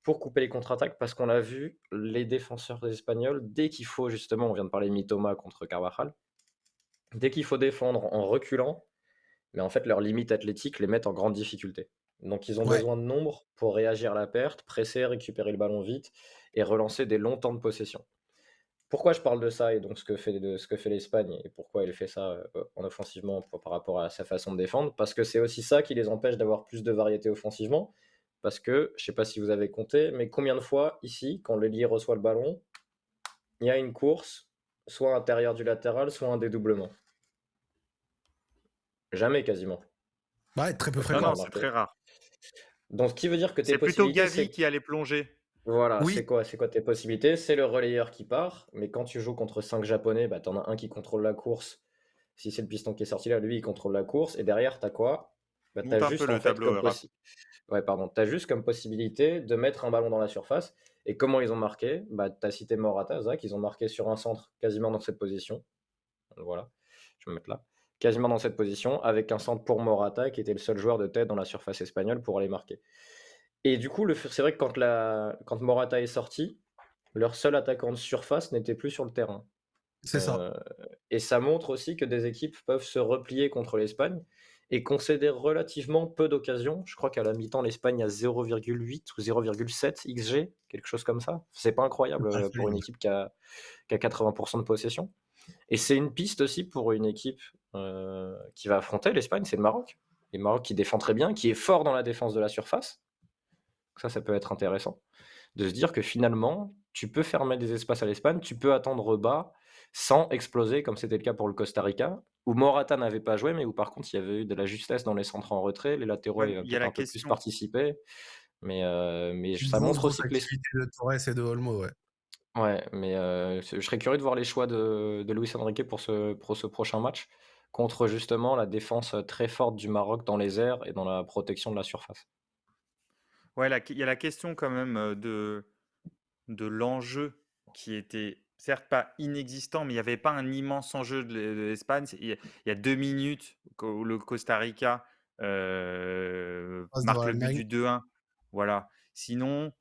pour couper les contre-attaques parce qu'on l'a vu, les défenseurs espagnols, dès qu'il faut justement, on vient de parler de Mitoma contre Carvajal, dès qu'il faut défendre en reculant, mais en fait, leurs limites athlétiques les mettent en grande difficulté. Donc ils ont ouais, besoin de nombre pour réagir à la perte, presser, récupérer le ballon vite et relancer des longs temps de possession. Pourquoi je parle de ça et donc ce que fait l'Espagne et pourquoi elle fait ça, en offensivement par rapport à sa façon de défendre? Parce que c'est aussi ça qui les empêche d'avoir plus de variété offensivement. Parce que, je sais pas si vous avez compté, mais combien de fois ici, quand l'ailier reçoit le ballon, il y a une course, soit intérieur du latéral, soit un dédoublement? Jamais quasiment. ouais, très peu Je sais pas si Non, tu as fréquent. non, c'est remarqué. très rare. Donc ce qui veut dire que tes C'est plutôt possibilités, Gavi c'est qui allait plonger. voilà, Oui, c'est quoi tes possibilités? C'est le relayeur qui part, mais quand tu joues contre 5 japonais, bah, tu en as un qui contrôle la course. Si c'est le piston qui est sorti là, lui, il contrôle la course et derrière, tu as quoi? Bah, tu as Monte un peu juste en le fait tableau, comme Raph. ouais, pardon, tu juste comme possibilité de mettre un ballon dans la surface et comment ils ont marqué? Bah, tu as cité Morata, Zach, ils ont marqué sur un centre quasiment dans cette position. Voilà, je vais me mettre là. Quasiment dans cette position avec un centre pour Morata qui était le seul joueur de tête dans la surface espagnole pour aller marquer. Et du coup, c'est vrai que quand Morata est sorti, leur seul attaquant de surface n'était plus sur le terrain. c'est ça. Heu et ça montre aussi que des équipes peuvent se replier contre l'Espagne et concéder relativement peu d'occasions. Je crois qu'à la mi-temps, l'Espagne a 0,8 ou 0,7 XG, quelque chose comme ça. C'est pas incroyable, C'est pas la pour folie, une ouais. équipe qui a 80 de possession et c'est une piste aussi pour une équipe, qui va affronter l'Espagne, c'est le Maroc. Le Maroc qui défend très bien, qui est fort dans la défense de la surface. Ça peut être intéressant. De se dire que finalement, tu peux fermer des espaces à l'Espagne, tu peux attendre bas sans exploser comme c'était le cas pour le Costa Rica, où Morata n'avait pas joué, mais où par contre il y avait eu de la justesse dans les centres en retrait, les latéraux Ouais, avaient il y a peut-être la un peu plus question. participé, mais Une ça montre grosse aussi que les activité de Torres et de Olmo, ouais. ouais, mais je serais curieux de voir les choix de Luis Enrique pour ce prochain match, contre justement la défense, très forte du Maroc dans les airs et dans la protection de la surface. Ouais, il y a la question quand même de l'enjeu qui était certes pas inexistant, mais il n'y avait pas un immense enjeu de l'Espagne. Il y a 2 minutes où le Costa Rica Passe devant marque le but l'Allemagne. du 2-1. Voilà. Sinon,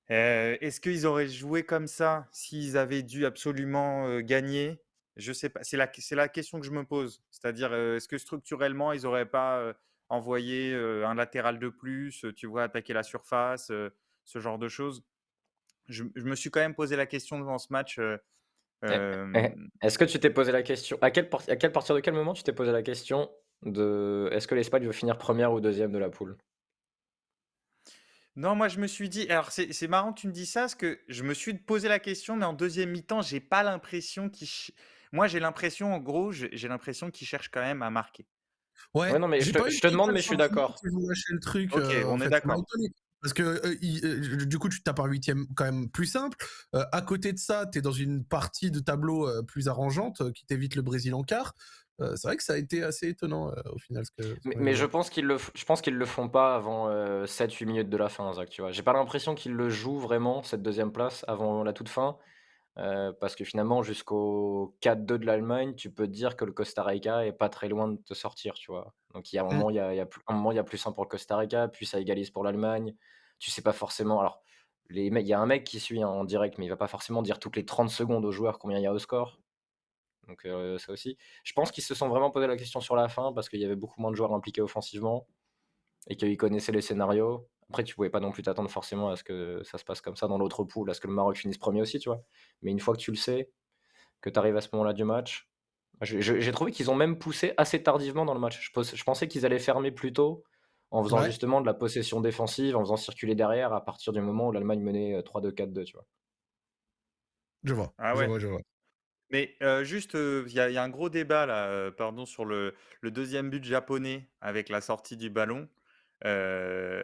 est-ce qu'ils auraient joué comme ça s'ils avaient dû absolument gagner? Je sais pas. C'est la question que je me pose. C'est-à-dire, est-ce que structurellement, ils n'auraient pas envoyé un latéral de plus, tu vois, attaquer la surface, ce genre de choses? Je me suis quand même posé la question devant ce match. Eh eh, Hem, est-ce que tu t'es posé la question à partir de quel moment tu t'es posé la question de est-ce que l'Espagne veut finir première ou deuxième de la poule? non, moi, je me suis dit alors c'est marrant que tu me dis ça, parce que je me suis posé la question, mais en deuxième mi-temps, j'ai pas l'impression moi, j'ai l'impression, en gros, j'ai l'impression qu'ils cherchent quand même à marquer. Ouais, Ouais, non, mais j'ai pas eu je te demande, total mais je suis sentiment d'accord. qu'ils vont lâcher le truc, OK, en on est fait. Ça m'a d'accord. étonné. Parce que, du coup, tu tapes un huitième quand même plus simple. À côté de ça, tu es dans une partie de tableau plus arrangeante qui t'évite le Brésil en quart. C'est vrai que ça a été assez étonnant, au final ce qu'on vient de Mais je voir. pense qu'ils le font pas avant, 7-8 minutes de la fin, Zach, tu vois? J'ai pas l'impression qu'ils le jouent vraiment cette deuxième place avant la toute fin, parce que finalement jusqu'au 4-2 de l'Allemagne, tu peux te dire que le Costa Rica est pas très loin de te sortir, tu vois? Donc il y a un Mmh. moment, il y a plus un moment, il y a +1 pour le Costa Rica, puis ça égalise pour l'Allemagne. Tu sais pas forcément alors il y a un mec qui suit en direct, mais il va pas forcément dire toutes les 30 secondes aux joueurs combien il y a au score. Donc ça aussi. Je pense qu'ils se sont vraiment posé la question sur la fin parce qu'il y avait beaucoup moins de joueurs impliqués offensivement et qu'ils connaissaient les scénarios. Après, tu pouvais pas non plus t'attendre forcément à ce que ça se passe comme ça dans l'autre poule, à ce que le Maroc finisse premier aussi, tu vois? Mais une fois que tu le sais, que tu arrives à ce moment-là du match, j'ai trouvé qu'ils ont même poussé assez tardivement dans le match. Je pensais qu'ils allaient fermer plus tôt en faisant Ouais, justement de la possession défensive, en faisant circuler derrière à partir du moment où l'Allemagne menait, 3-2, 4-2, tu vois? je vois, Ah je ouais. vois, je vois. Mais juste, il y a un gros débat là, pardon, sur le 2e but japonais avec la sortie du ballon. Heu,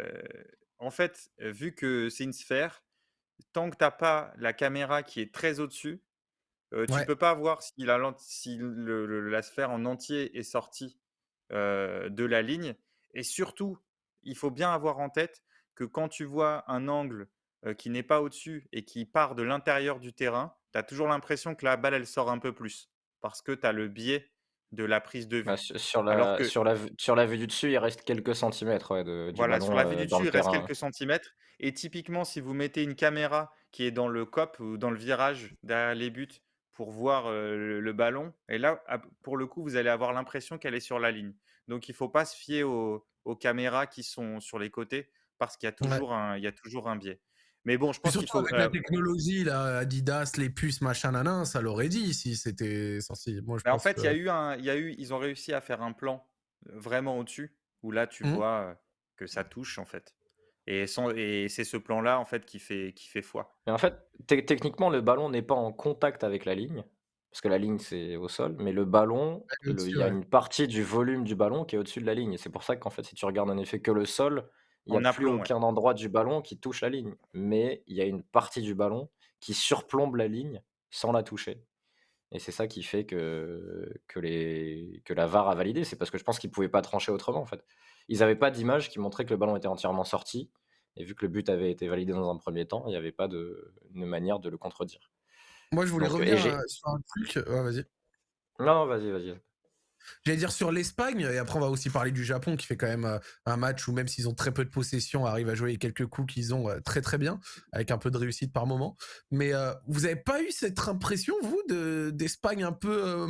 En fait, vu que c'est une sphère, tant que tu as pas la caméra qui est très au-dessus, tu Ouais, peux pas voir si la sphère en entier est sortie, de la ligne et surtout, il faut bien avoir en tête que quand tu vois un angle, qui n'est pas au-dessus et qui part de l'intérieur du terrain, tu as toujours l'impression que la balle, elle sort un peu plus parce que tu as le biais de la prise de Bah, vue. Alors que sur la vue du dessus, il reste quelques centimètres, ouais, de du voilà, sur ballon, la vue du dans dessus, le il reste terrain. quelques centimètres et typiquement, si vous mettez une caméra qui est dans le COP ou dans le virage derrière les buts pour voir, le ballon et là, pour le coup, vous allez avoir l'impression qu'elle est sur la ligne. Donc il ne faut pas se fier aux caméras qui sont sur les côtés parce qu'il y a ouais. toujours un biais. Mais bon, je Puis pense qu'il surtout faut, avec la technologie là, Adidas, les puces, machin nanin, ça l'aurait dit si c'était sorti. Moi je mais en pense fait, que ils ont réussi à faire un plan, vraiment au-dessus où là, tu mmh, vois, que ça touche, en fait. Et c'est ce plan-là, en fait, qui fait foi. Mais en fait, techniquement, le ballon n'est pas en contact avec la ligne, parce que la ligne, c'est au sol, mais le ballon, elle est il au-dessus, y a ouais. une partie du volume du ballon qui est au-dessus de la ligne et c'est pour ça qu'en fait, si tu regardes en effet que le sol, il y a En plus aplomb, ouais. aucun endroit du ballon qui touche la ligne. Mais il y a une partie du ballon qui surplombe la ligne sans la toucher et c'est ça qui fait que la VAR a validé. C'est parce que je pense qu'ils pouvaient pas trancher autrement, en fait. Ils avaient pas d'image qui montrait que le ballon était entièrement sorti et vu que le but avait été validé dans un premier temps, il y avait pas de manière de le contredire. Moi je voulais Donc revenir, et j'ai sur un truc ouais, vas-y. non, vas-y, vas-y. J'allais dire sur l'Espagne, et après on va aussi parler du Japon qui fait quand même un match où même s'ils ont très peu de possession, arrivent à jouer les quelques coups qu'ils ont très très bien, avec un peu de réussite par moment. Mais vous avez pas eu cette impression, vous, d'Espagne un peu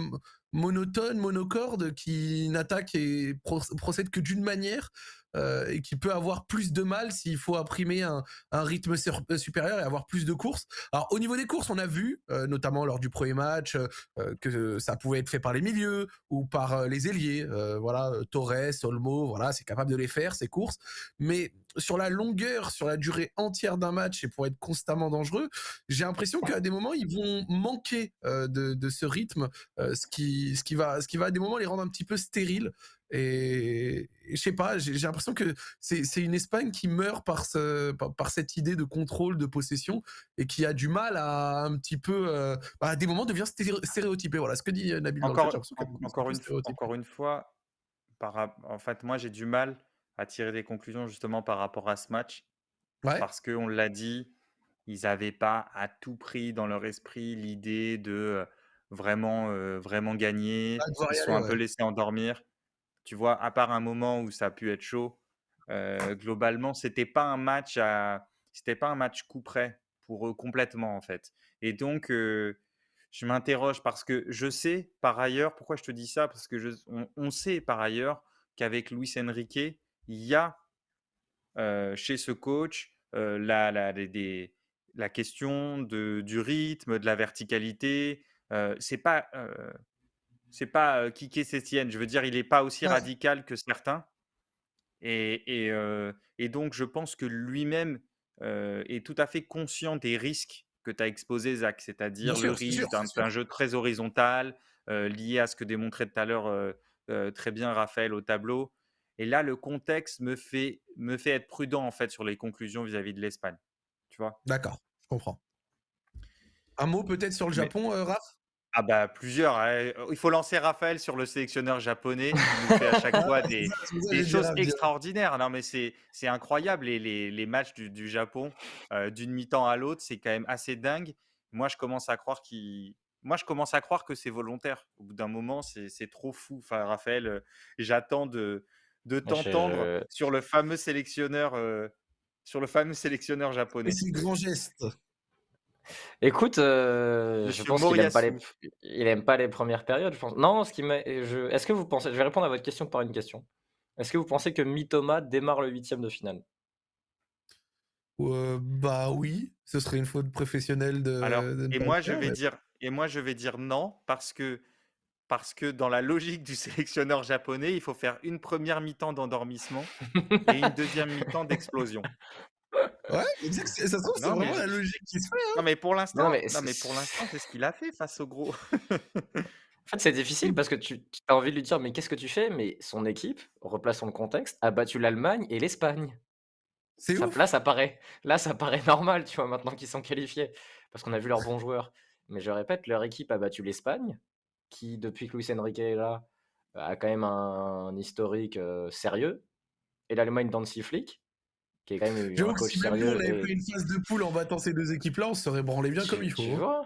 monotone, monocorde, qui n'attaque et procède que d'une manière et qui peut avoir plus de mal s'il faut imprimer un rythme supérieur et avoir plus de courses. Alors au niveau des courses, on a vu, notamment lors du premier match, que ça pouvait être fait par les milieux, ou par les ailiers. Voilà, Torres, Olmo, voilà, c'est capable de les faire, ces courses. Mais sur la longueur, sur la durée entière d'un match et pour être constamment dangereux, j'ai l'impression qu'à des moments, ils vont manquer de ce rythme, ce qui va à des moments les rendre un petit peu stériles. Et je sais pas, j'ai l'impression que c'est une Espagne qui meurt par cette idée de contrôle, de possession, et qui a du mal à un petit peu, à des moments, devient stéréotypé. Voilà, ce que dit Nabil dans le chat, j'ai Encore l'impression qu'à des moments, c'est un peu stéréotypé. encore une fois, en fait, moi, j'ai du mal à tirer des conclusions, justement, par rapport à ce match Ouais, parce qu'on l'a dit, ils avaient pas à tout prix dans leur esprit l'idée de, vraiment là, gagner. devoir Ils y se sont aller, un peu ouais. laissés endormir. Tu vois? À part un moment où ça a pu être chaud, globalement, c'était pas un match coup près pour eux complètement, en fait et donc je m'interroge parce que je sais par ailleurs pourquoi je te dis ça? Parce que on sait par ailleurs qu'avec Luis Enrique, il y a, chez ce coach, la question du rythme, de la verticalité, c'est pas, Quique Setién. Je veux dire, il est pas aussi Ouais, radical que certains et donc je pense que lui-même, est tout à fait conscient des risques que tu as exposés, Zach. bien C'est-à-dire le sûr, c'est sûr, risque c'est d'un sûr. jeu très horizontal, lié à ce que démontrait tout à l'heure, très bien Raphaël au tableau et là, le contexte me fait être prudent, en fait, sur les conclusions vis-à-vis de l'Espagne, tu vois? D'accord, je comprends. Un mot peut-être sur le Mais Japon, Raph? Ah bah, plusieurs, il faut lancer Raphaël sur le sélectionneur japonais qui nous fait à chaque Ah, fois c'est pour ça que des j'ai dit choses Raph direct. extraordinaires. Non, mais c'est incroyable les matchs du Japon, d'une mi-temps à l'autre, c'est quand même assez dingue. Moi, je commence à croire qu'il moi, je commence à croire que c'est volontaire. Au bout d'un moment, c'est trop fou. Enfin, Raphaël, j'attends de t'entendre Je sur le fameux sélectionneur Et japonais, c'est le grand geste. Écoute, je monsieur pense qu'il aime pas Moriyasu. les premières périodes, je pense. Non, ce qui m'a je est-ce que vous pensez je vais répondre à votre question par une question. Est-ce que vous pensez que Mitoma démarre le huitième de finale? Bah oui, ce serait une faute professionnelle Alors de ne et pas le moi je faire, vais mais dire et moi je vais dire non parce que dans la logique du sélectionneur japonais, il faut faire une première mi-temps d'endormissement et une deuxième mi-temps d'explosion. ouais, exact, ça se trouve, c'est Non mais vraiment je la logique qui se fait. non mais pour Non, l'instant mais non mais pour l'instant, c'est ce qu'il a fait face aux gros. en fait, c'est difficile parce que tu as envie de lui dire: «Mais qu'est-ce que tu fais?» mais son équipe, replaçons le contexte, a battu l'Allemagne et l'Espagne. C'est Ça ouf. ça paraît normal, tu vois, maintenant qu'ils sont qualifiés, parce qu'on a vu leurs bons joueurs. Mais je répète, leur équipe a battu l'Espagne, qui depuis que Luis Enrique est là, a quand même un historique, sérieux, et l'Allemagne d'Hansi Flick, qui est quand même un J'avoue que coach si même nous, on sérieux avait fait et une phase de poule en battant ces 2 équipes-là, on se serait branlé bien comme il tu faut, hein. vois?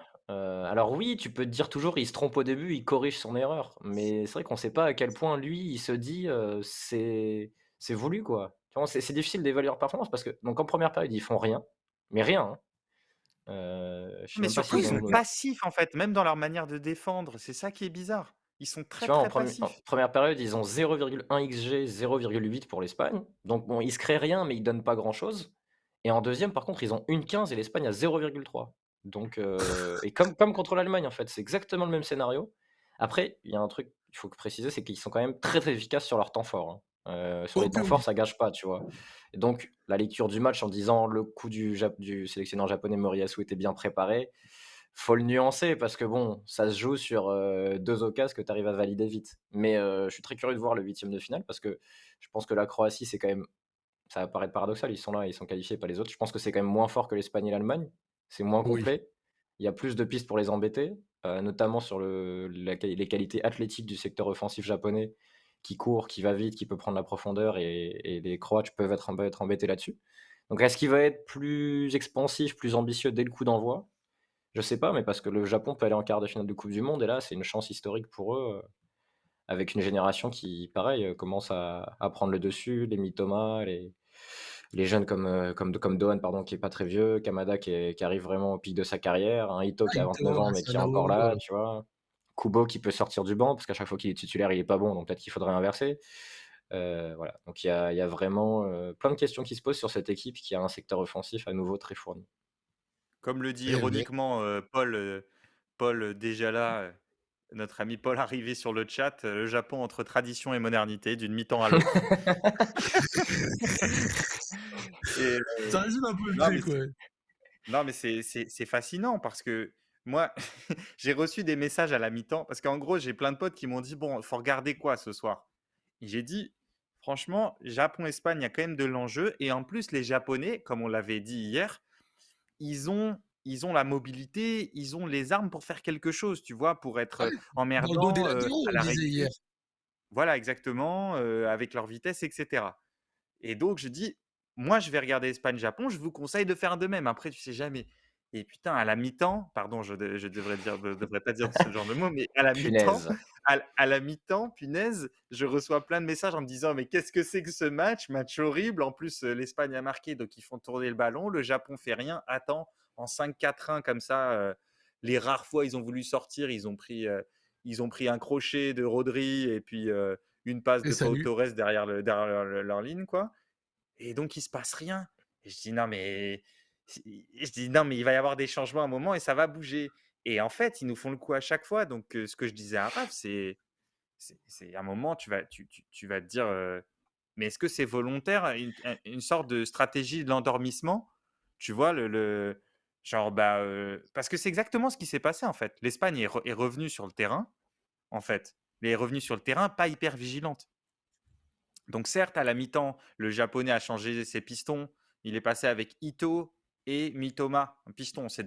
Alors oui, tu peux te dire toujours: «Il se trompe au début, il corrige son erreur», mais c'est vrai qu'on sait pas à quel point lui, il se dit, «C'est voulu», quoi. Tu vois? C'est difficile d'évaluer leur performance parce que donc en première période, ils font rien, mais rien, hein. Je sais Mais même pas surtout, Oui, ils s'ils sont ont, passifs, en fait, même dans leur manière de défendre. C'est ça qui est bizarre. Ils sont tu très, vois, très en passifs. première période, ils ont 0,1 XG, 0,8 pour l'Espagne. Donc bon, ils se créent rien, mais ils donnent pas grand-chose. Et en deuxième, par contre, ils ont 1,15 et l'Espagne a 0,3. Donc et comme contre l'Allemagne, en fait, c'est exactement le même scénario. Après, il y a un truc qu'il faut préciser, c'est qu'ils sont quand même très, très efficaces sur leurs temps forts, hein. Sur les oh que temps forts, oui. ça gâche pas, tu vois? Et donc la lecture du match en disant: «Le coup du sélectionneur japonais Moriyasu était bien préparé», faut le nuancer parce que bon, ça se joue sur, 2 occasions que tu arrives à valider vite. Mais, je suis très curieux de voir le huitième de finale parce que je pense que la Croatie, c'est quand même, ça va paraître paradoxal, ils sont là, ils sont qualifiés, pas les autres. Je pense que c'est quand même moins fort que l'Espagne et l'Allemagne. C'est moins Oui. complet. Il y a plus de pistes pour les embêter, notamment sur les qualités athlétiques du secteur offensif japonais qui court, qui va vite, qui peut prendre la profondeur, et les Croates peuvent être embêtés là-dessus. Donc est-ce qu'il va être plus expansif, plus ambitieux dès le coup d'envoi? Je sais pas, mais parce que le Japon peut aller en quart de finale de coupe du monde et là, c'est une chance historique pour eux, avec une génération qui, pareil, commence à prendre le dessus. Les Mitoma, les jeunes comme Dohan, pardon, qui est pas très vieux, Kamada qui arrive vraiment au pic de sa carrière, un Ito Ah, qui a 29 Ito, ans mais qui est encore Asano, là, tu vois? Kubo qui peut sortir du banc parce qu'à chaque fois qu'il est titulaire, il est pas bon, donc peut-être qu'il faudrait inverser. Voilà, donc il y a vraiment, plein de questions qui se posent sur cette équipe qui a un secteur offensif à nouveau très fourni. Comme le dit eh beh, ironiquement, Paul, déjà là, notre ami Paul arrivé sur le chat, le Japon entre tradition et modernité, d'une mi-temps à l'autre. Et ça résume un peu le non mais truc, ouais. non mais c'est fascinant parce que moi, j'ai reçu des messages à la mi-temps parce qu'en gros, j'ai plein de potes qui m'ont dit: «Bon, faut regarder quoi ce soir?» Et j'ai dit: «Franchement, Japon-Espagne, il y a quand même de l'enjeu et en plus les Japonais, comme on l'avait dit hier, ils ont la mobilité, ils ont les armes pour faire quelque chose, tu vois? Pour être, Ouais, dans le dos des emmerdants, latéraux, à on la disait hier. récup». Voilà, exactement, avec leur vitesse et cetera. Et donc je dis: «Moi, je vais regarder Espagne-Japon, je vous conseille de faire de même, après tu sais jamais». Et putain, à la mi-temps, pardon, je devrais dire de devrais pas dire ce genre de mots, mais à la mi-temps, Punaise! à la mi-temps, punaise, je reçois plein de messages en me disant: «Mais qu'est-ce que c'est que ce match? Match horrible, en plus, l'Espagne a marqué, donc ils font tourner le ballon, le Japon fait rien. Attends, en 5-4-1 comme ça, les rares fois ils ont voulu sortir, ils ont pris un crochet de Rodri et puis, une passe Et de Pau salut. Torres derrière leur ligne, quoi. Et donc il se passe rien. Et je dis: «Non mais» je dis: «Non mais il va y avoir des changements à un moment et ça va bouger». Et en fait, ils nous font le coup à chaque fois. Donc ce que je disais à Raph, c'est à un moment tu vas te dire, «Mais est-ce que c'est volontaire?» Une sorte de stratégie de l'endormissement, tu vois? Le genre, bah, parce que c'est exactement ce qui s'est passé, en fait. L'Espagne est revenue sur le terrain, en fait, mais est revenue sur le terrain pas hyper vigilante. Donc certes, à la mi-temps, le japonais a changé ses pistons. Il est passé avec Ito. et Mitoma, un piston. C'est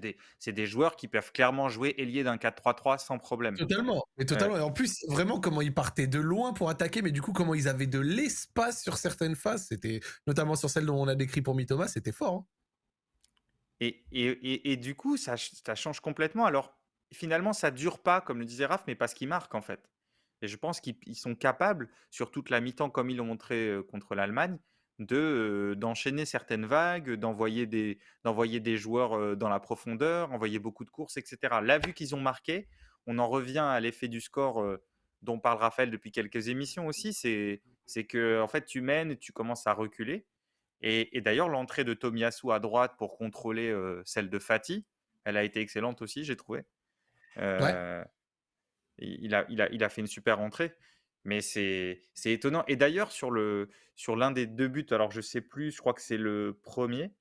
des joueurs qui peuvent clairement jouer ailier d'un 4-3-3 sans problème. Totalement, mais Euh, totalement. Et en plus, vraiment, comment ils partaient de loin pour attaquer, mais du coup, comment ils avaient de l'espace sur certaines phases, c'était notamment sur celle dont on a décrit pour Mitoma, c'était fort. Hein. et du coup, ça change complètement. Alors, finalement, ça dure pas, comme le disait Raph, mais parce qu'ils marquent, en fait. Et je pense qu'ils sont capables, sur toute la mi-temps, comme ils l'ont montré contre l'Allemagne, d'enchaîner certaines vagues, d'envoyer des joueurs dans la profondeur, envoyer beaucoup de courses, etc. Là, vu qu'ils ont marqué, on en revient à l'effet du score dont parle Raphaël depuis quelques émissions aussi. C'est que, en fait, tu mènes et tu commences à reculer. Et d'ailleurs, l'entrée de Tomiyasu à droite pour contrôler celle de Fati, elle a été excellente aussi, j'ai trouvé. Ouais. Euh, il a fait une super entrée, mais c'est étonnant. Et d'ailleurs, sur l'un des deux buts, alors je sais plus, je crois que c'est le premier,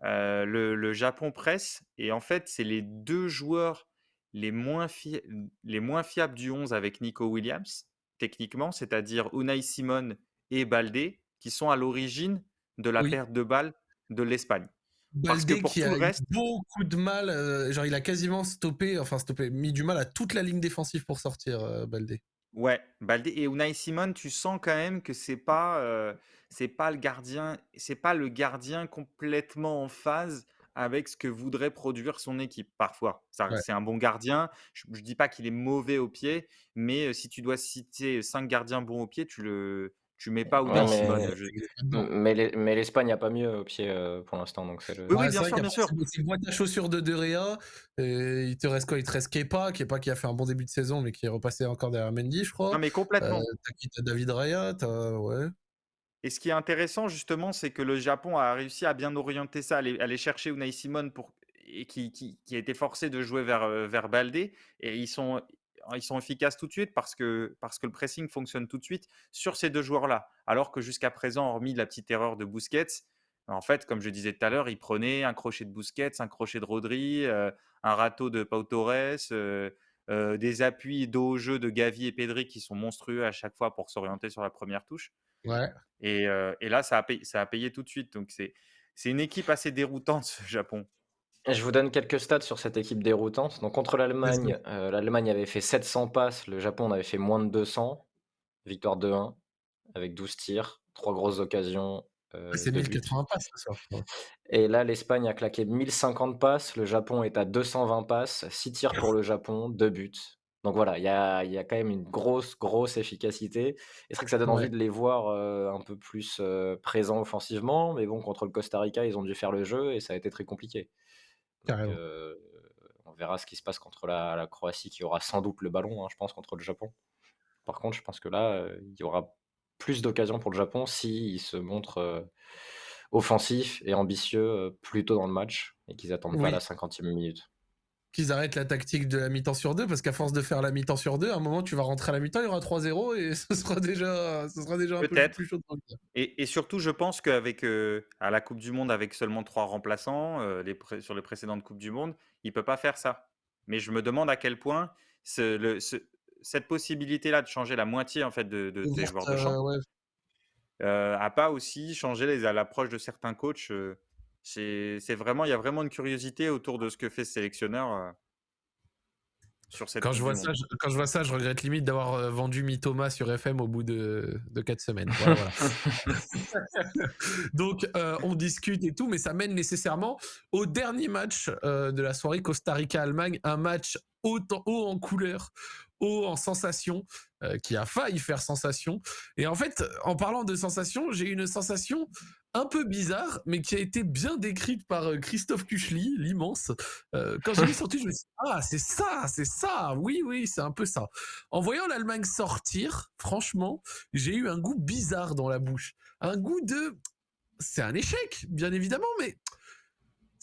le Japon presse, et en fait, c'est les deux joueurs les moins fiables du 11 avec Nico Williams, techniquement, c'est-à-dire Unai Simon et Baldé, qui sont à l'origine de la Oui. perte de balle de l'Espagne. Parce que Baldé pour qui tout a le eu reste, beaucoup de mal, genre il a quasiment mis du mal à toute la ligne défensive pour sortir, Baldé. ouais, Baldé et Unai Simon, tu sens quand même que c'est pas le gardien complètement en phase avec ce que voudrait produire son équipe, parfois. Ça Ouais. c'est un bon gardien, je dis pas qu'il est mauvais au pied, mais si tu dois citer 5 gardiens bons au pied, tu mets pas Ouais, Unai C'est Simon, je non. mais l'Espagne n'a pas mieux au pied pour l'instant, donc c'est oui, le. oui, Ouais, c'est vrai bien qu'après, sûr. c'est boîte à chaussures de De Gea. Et il te reste quoi? Il te reste Kepa qui a fait un bon début de saison, mais qui est repassé encore derrière Mendy, je Non, crois. mais complètement. T'as David Raya, ouais. Et ce qui est intéressant justement, c'est que le Japon a réussi à bien orienter ça, aller chercher Unai Simon et qui a été forcé de jouer vers Baldé. Et ils sont efficaces tout de suite parce que le pressing fonctionne tout de suite sur ces deux joueurs-là. Alors que jusqu'à présent, hormis la petite erreur de Busquets, en fait, comme je disais tout à l'heure, ils prenaient un crochet de Busquets, un crochet de Rodri, un râteau de Pau Torres, des appuis dos au jeu de Gavi et Pedri qui sont monstrueux à chaque fois pour s'orienter sur la première touche. Ouais. Et là, ça a payé tout de suite. Donc, c'est une équipe assez déroutante, ce Japon. Je vous donne quelques stats sur cette équipe déroutante. Donc contre Let's go. l'Allemagne avait fait 700 passes, le Japon en avait fait moins de 200. Victoire 2-1 avec 12 tirs, 3 grosses occasions, C'est 2 buts. 1080 passes ce soir. Ouais. Et là, l'Espagne a claqué 1050 passes, le Japon est à 220 passes, 6 tirs pour le Japon, 2 buts. Donc voilà, il y a quand même une grosse efficacité. Et c'est vrai que ça donne envie Ouais, de les voir un peu plus présents offensivement. Mais bon, contre le Costa Rica, ils ont dû faire le jeu et ça a été très compliqué. Donc carrément. on verra ce qui se passe contre la Croatie qui aura sans doute le ballon, hein, je pense, contre le Japon. Par contre, je pense que là, il y aura plus d'occasions pour le Japon s'ils se montrent offensifs et ambitieux plus tôt dans le match et qu'ils attendent pas la Oui. 50e minute. Qu'ils arrêtent la tactique de la mi-temps sur deux, parce qu'à force de faire la mi-temps sur deux, à un moment, tu vas rentrer à la mi-temps, il y aura 3-0 et ce sera déjà un peu Peut-être. plus chaud dans le cas. Et surtout, je pense qu'avec à la Coupe du Monde, avec seulement 3 remplaçants sur les précédentes Coupes du Monde, il ne peut pas faire ça. Mais je me demande à quel point cette possibilité-là de changer la moitié en fait, des Ouverte, joueurs de champ ouais. a pas aussi changé à l'approche de certains coachs. C'est vraiment, il y a vraiment une curiosité autour de ce que fait ce sélectionneur sur cette Quand Coupe je du vois Monde. ça, je regrette limite d'avoir vendu Mitoma sur FM au bout de 4 semaines. Voilà. Donc, on discute et tout, mais ça mène nécessairement au dernier match de la soirée, Costa Rica-Allemagne, un match haut en couleur, haut en sensation, qui a failli faire sensation. Et en fait, en parlant de sensation, j'ai une sensation un peu bizarre, mais qui a été bien décrite par Christophe Kuchli, l'immense. Quand j'ai vu sortir, je me suis dit, ah, c'est ça, oui, c'est un peu ça. En voyant l'Allemagne sortir, franchement, j'ai eu un goût bizarre dans la bouche. Un goût de c'est un échec, bien évidemment, mais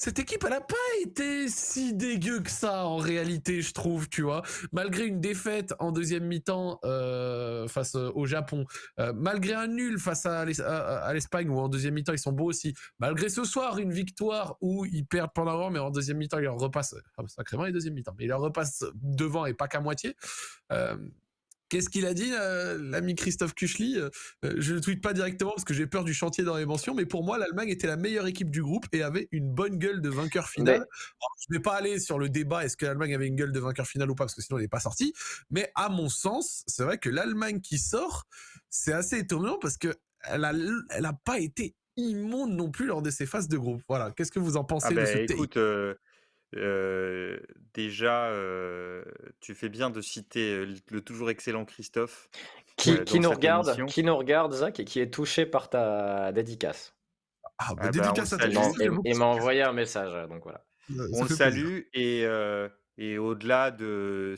cette équipe, elle n'a pas été si dégueu que ça, en réalité, je trouve, tu vois. Malgré une défaite en deuxième mi-temps face au Japon, malgré un nul face à l'Espagne, où en deuxième mi-temps, ils sont beaux aussi, malgré ce soir, une victoire où ils perdent pendant l'avant, mais en deuxième mi-temps, ils leur repassent, sacrément les deuxième mi-temps, mais ils leur repassent devant et pas qu'à moitié. Euh, Qu'est-ce qu'il a dit, l'ami Christophe Kuchli? Je ne tweete pas directement parce que j'ai peur du chantier dans les mentions, mais pour moi, l'Allemagne était la meilleure équipe du groupe et avait une bonne gueule de vainqueur final. Mais Alors, je ne vais pas aller sur le débat est-ce que l'Allemagne avait une gueule de vainqueur final ou pas, parce que sinon elle n'est pas sortie. Mais à mon sens, c'est vrai que l'Allemagne qui sort, c'est assez étonnant parce que elle a pas été immonde non plus lors de ces phases de groupe. Voilà. Qu'est-ce que vous en Ah pensez de ce ben take? écoute, déjà, tu fais bien de citer, le toujours excellent Christophe, dans cette émission. qui nous regarde, Zach, et qui est touché par ta dédicace. Ah, bah, Ah ben, on le dédicace à toi, Il m'a salue. Christophe, j'avoue que m'a envoyé un message, donc voilà. On ça le fait plaisir. salue et au-delà du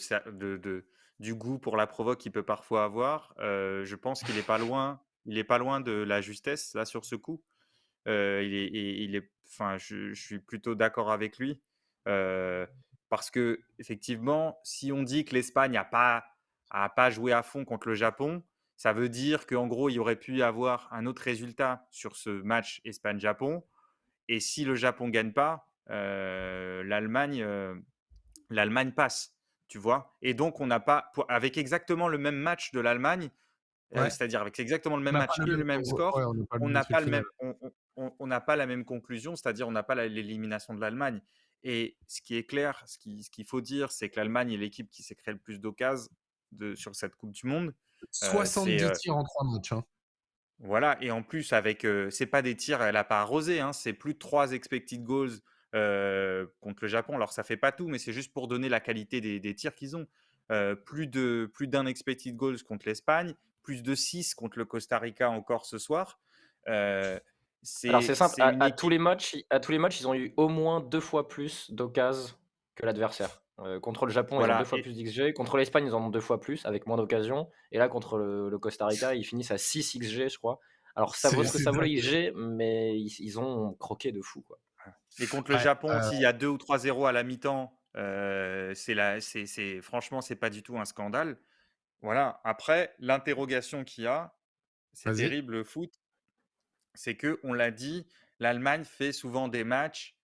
goût pour la provoque qu'il peut parfois avoir, je pense qu'il est pas loin de la justesse, là, sur ce coup. Il est enfin, je suis plutôt d'accord avec lui, heu, parce qu'effectivement, si on dit que l'Espagne a pas joué à fond contre le Japon, ça veut dire qu'en gros, il y aurait pu y avoir un autre résultat sur ce match Espagne-Japon et si le Japon gagne pas, l'Allemagne passe, tu vois? Et donc on n'a pas pour avec exactement le même match de l'Allemagne, Ouais. c'est-à-dire avec exactement le On même n'a pas match le et même, le même ouais, score, on n'a pas le on même n'a truc pas le final. même on n'a pas la même conclusion, c'est-à-dire on n'a pas l'élimination de l'Allemagne et ce qui est clair, ce qu'il faut dire, c'est que l'Allemagne est l'équipe qui s'est créé le plus d'occasions sur cette coupe du monde. C'est, 70 tirs en 3 matchs, hein. voilà et en plus avec, c'est pas des tirs, elle a pas arrosé, hein, c'est plus de 3 expected goals, contre le Japon. Alors ça fait pas tout, mais c'est juste pour donner la qualité des tirs qu'ils ont. Plus d'un expected goals contre l'Espagne, plus de 6 contre le Costa Rica encore ce soir. Heu, Alors c'est simple, c'est une équipe à tous les matchs, ils ont eu au moins 2 fois plus d'occasions que l'adversaire. Contre le Japon, ils ont 2 voilà fois plus d'XG, contre l'Espagne, ils en ont 2 fois plus avec moins d'occasions et là contre le Costa Rica, ils finissent à 6 XG, je crois. Alors ça vaut ce que C'est ça vaut dingue. les XG, mais ils ont croqué de fou, quoi. et contre le Ouais, Japon, s'il y a 2 ou 3-0 à la mi-temps, c'est franchement, c'est pas du tout un scandale. Voilà, après l'interrogation qu'il y a, c'est vas-y. terrible le foot, c'est que on l'a dit, l'Allemagne fait souvent des matchs,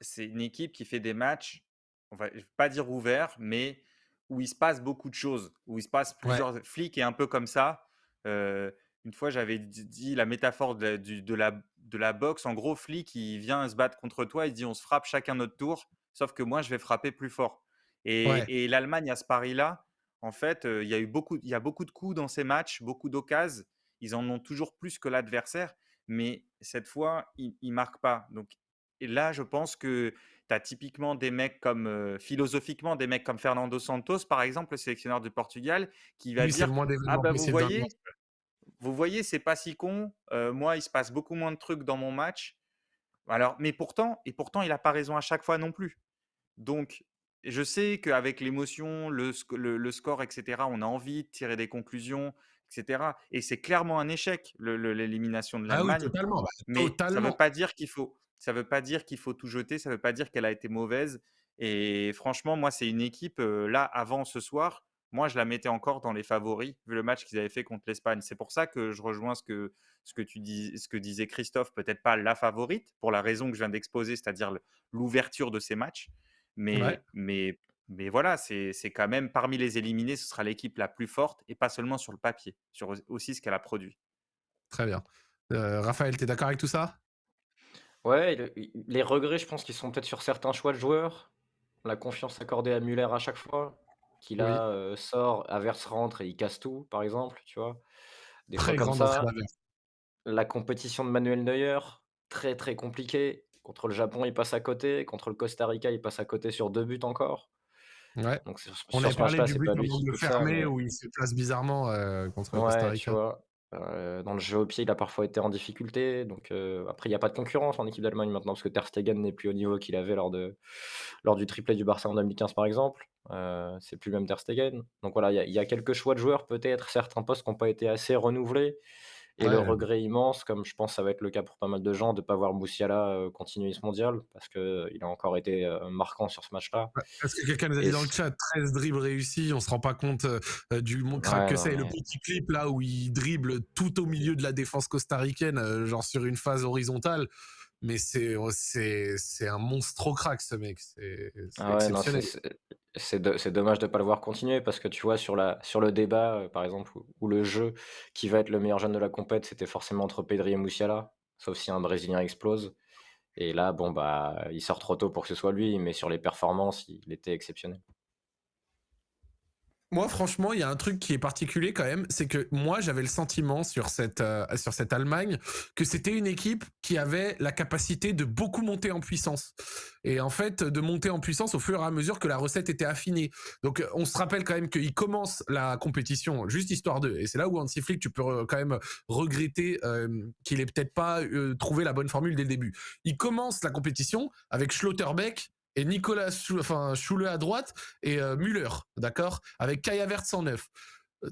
c'est une équipe qui fait des matchs, je vais pas dire ouverts, mais où il se passe beaucoup de choses, où il se passe Ouais, plusieurs Flick est un peu comme ça. Une fois, j'avais dit la métaphore de la boxe. En gros, Flick, il vient se battre contre toi, il dit: «On se frappe chacun notre tour, sauf que moi, je vais frapper plus fort» ouais. et l'Allemagne a ce pari-là. En fait, il y a beaucoup de coups dans ces matchs, beaucoup d'occasions. Ils en ont toujours plus que l'adversaire, mais cette fois, ils marquent pas. Donc et là, je pense que tu as typiquement des mecs comme, philosophiquement, des mecs comme Fernando Santos, par exemple, le sélectionneur du Portugal, qui va Lui, c'est le dire: moins «Ah d'événements bah, possible dans le match. vous voyez, c'est pas si con, moi, il se passe beaucoup moins de trucs dans mon match». Alors mais pourtant, il a pas raison à chaque fois non plus. Donc je sais qu'avec l'émotion, le score et cetera, on a envie de tirer des conclusions et cetera et c'est clairement un échec, l'élimination de Ah oui, l'Allemagne. totalement, bah, Mais totalement. ça veut pas dire qu'il faut tout jeter, ça veut pas dire qu'elle a été mauvaise et franchement, moi, c'est une équipe, là, avant ce soir, moi, je la mettais encore dans les favoris, vu le match qu'ils avaient fait contre l'Espagne. C'est pour ça que je rejoins ce que disait Christophe, peut-être pas la favorite, pour la raison que je viens d'exposer, c'est-à-dire l'ouverture de ces matchs. Ouais, Mais mais mais voilà, c'est quand même parmi les éliminés, ce sera l'équipe la plus forte et pas seulement sur le papier, sur aussi ce qu'elle a produit. très bien. Raphaël, tu es d'accord avec tout ça? Ouais, et les regrets, je pense qu'ils sont peut-être sur certains choix de joueurs. La confiance accordée à Müller à chaque fois, qui Oui. là, sort, Havertz rentre et il casse tout, par exemple, tu vois? Des fois Très comme grande entrée ça. d'inverse. La compétition de Manuel Neuer, très, très compliquée. Contre le Japon, il passe à côté. Contre le Costa Rica, il passe à côté sur 2 buts encore. Ouais. Donc On sur avait ce parlé match-là, du c'est but pas en lui qui angle coûte ça, fermé mais où il se place bizarrement, contre le Costa ouais, tu Rica. vois? Dans le jeu au pied, il a parfois été en difficulté. Donc après, il y a pas de concurrence en équipe d'Allemagne maintenant parce que Ter Stegen n'est plus au niveau qu'il avait lors du triplé du Barça en 2015, par exemple. C'est plus le même Ter Stegen. Donc voilà, il y a quelques choix de joueurs peut-être, certains postes qui ont pas été assez renouvelés. Et le Ouais, regret immense, comme je pense que ça va être le cas pour pas mal de gens, de ne pas voir Moussiala, continuer ce mondial parce qu'il a encore été, marquant sur ce match-là ouais, parce que quelqu'un nous a et dit dans le c chat, 13 dribbles réussis, on se rend pas compte, du crack ouais, que non, c'est. Et le mais petit clip là où il dribble tout au milieu de la défense costaricaine, genre sur une phase horizontale, mais c'est un monstro crack ce mec, c'est ah ouais, non, exceptionnel. C'est dommage de pas le voir continuer parce que tu vois sur le débat, par exemple où le jeu qui va être le meilleur jeune de la compète, c'était forcément entre Pedri et Musiala, sauf si un Brésilien explose et là, bon, bah, il sort trop tôt pour que ce soit lui, mais sur les performances, il était exceptionnel. Moi, franchement, il y a un truc qui est particulier quand même, c'est que moi, j'avais le sentiment sur cette Allemagne que c'était une équipe qui avait la capacité de beaucoup monter en puissance. Et en fait, de monter en puissance au fur et à mesure que la recette était affinée. Donc, on se rappelle quand même qu'ils commencent la compétition juste histoire d'eux. Et c'est là où Hansi Flick, tu peux quand même regretter qu'il ait peut-être pas trouvé la bonne formule dès le début. Il commence la compétition avec Schlotterbeck et Nicolas Schule à droite et Müller, d'accord, avec Kai Havertz en neuf.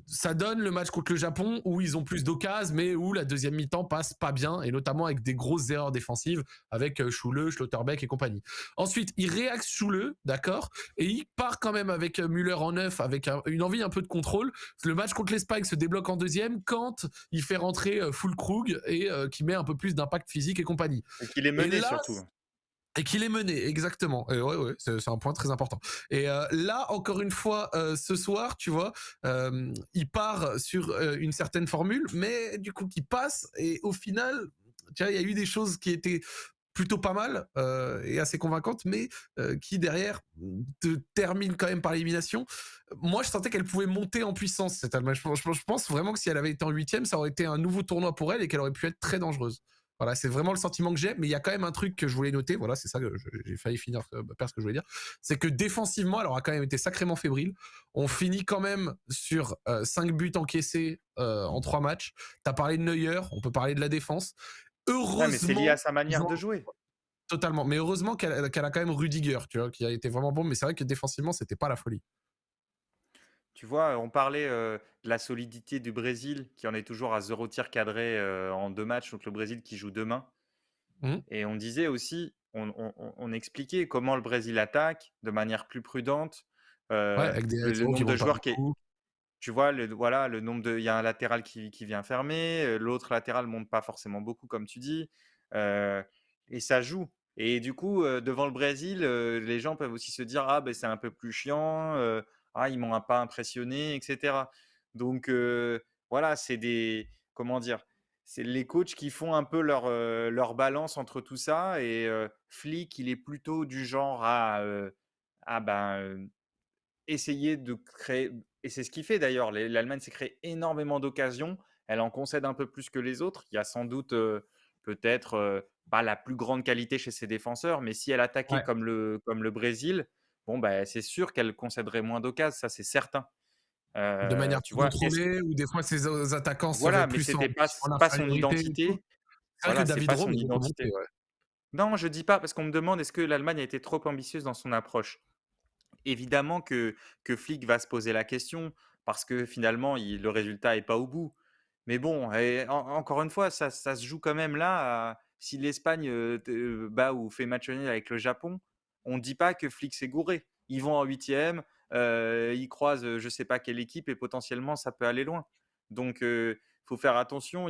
Ça donne le match contre le Japon où ils ont plus d'occasions, mais où la deuxième mi-temps passe pas bien, et notamment avec des grosses erreurs défensives avec Schule, Schlotterbeck et compagnie. Ensuite, il réaxe Schule, d'accord, et il part quand même avec Müller en neuf, avec une envie un peu de contrôle. Le match contre l'Espagne se débloque en deuxième quand il fait rentrer Füllkrug et qui met un peu plus d'impact physique et compagnie. Et qu'il est Et mené là, surtout. et qu'il est mené, exactement. Et ouais, c'est un point très important. Et là, encore une fois, ce soir, tu vois, il part sur une certaine formule, mais du coup, qui passe. Et au final, tu vois, il y a eu des choses qui étaient plutôt pas mal et assez convaincantes, mais qui derrière te terminent quand même par l'élimination. Moi, je sentais qu'elle pouvait monter en puissance, cette Allemagne. Je pense vraiment que si elle avait été en huitième, ça aurait été un nouveau tournoi pour elle et qu'elle aurait pu être très dangereuse. Voilà, c'est vraiment le sentiment que j'ai, mais il y a quand même un truc que je voulais noter, voilà, c'est ça que j'ai failli finir par ce que je voulais dire, c'est que défensivement, elle aura quand même été sacrément fébrile. On finit quand même sur 5 buts encaissés en 3 matchs. T'as parlé de Neuer, on peut parler de la défense. Ouais, mais c'est lié à Heureusement, sa manière de jouer. totalement, mais heureusement qu'elle a quand même Rudiger, tu vois, qui a été vraiment bon, mais c'est vrai que défensivement, c'était pas la folie. Tu vois, on parlait de la solidité du Brésil, qui en est toujours à 0 tir cadré en 2 matchs, donc le Brésil qui joue demain. Mmh. Et on disait aussi, on expliquait comment le Brésil attaque de manière plus prudente. Ouais, avec des Le latéraux qui nombre de rotent pas joueurs qui est, beaucoup. tu vois, voilà, le nombre de, il y a un latéral qui vient fermer, l'autre latéral monte pas forcément beaucoup, comme tu dis, euh, et ça joue. Et du coup, devant le Brésil, les gens peuvent aussi se dire, ah ben c'est un peu plus chiant, ah ils m'ont pas impressionné, etc. Donc voilà, c'est des, comment dire, c'est les coachs qui font un peu leur balance entre tout ça. Et Flick, il est plutôt du genre à ben, essayer de créer, et c'est ce qu'il fait d'ailleurs. L'Allemagne s'est créé énormément d'occasions. Elle en concède un peu plus que les autres. Il y a sans doute peut-être pas la plus grande qualité chez ses défenseurs, mais si elle attaquait Ouais, comme le Brésil, bon, bah, c'est sûr qu'elle concéderait moins d'occasions, ça c'est certain. de manière Tu plus vois, contrôlée, ou des fois ses attaquants seraient voilà, mais plus c'était en pas son infériorité et tout. identité. C'est vrai que Voilà, c'est David pas Raum son est beaucoup monté, identité. ouais. Non, je dis pas, parce qu'on me demande est-ce que l'Allemagne a été trop ambitieuse dans son approche. Évidemment que Flick va se poser la question parce que finalement, le résultat est pas au bout. Mais bon, et encore une fois, ça se joue quand même là. Si l'Espagne bat ou fait match nul avec le Japon, on ne dit pas que Flick s'est gouré. Ils vont en huitième, ils croisent je ne sais pas quelle équipe et potentiellement ça peut aller loin. Donc il faut faire attention.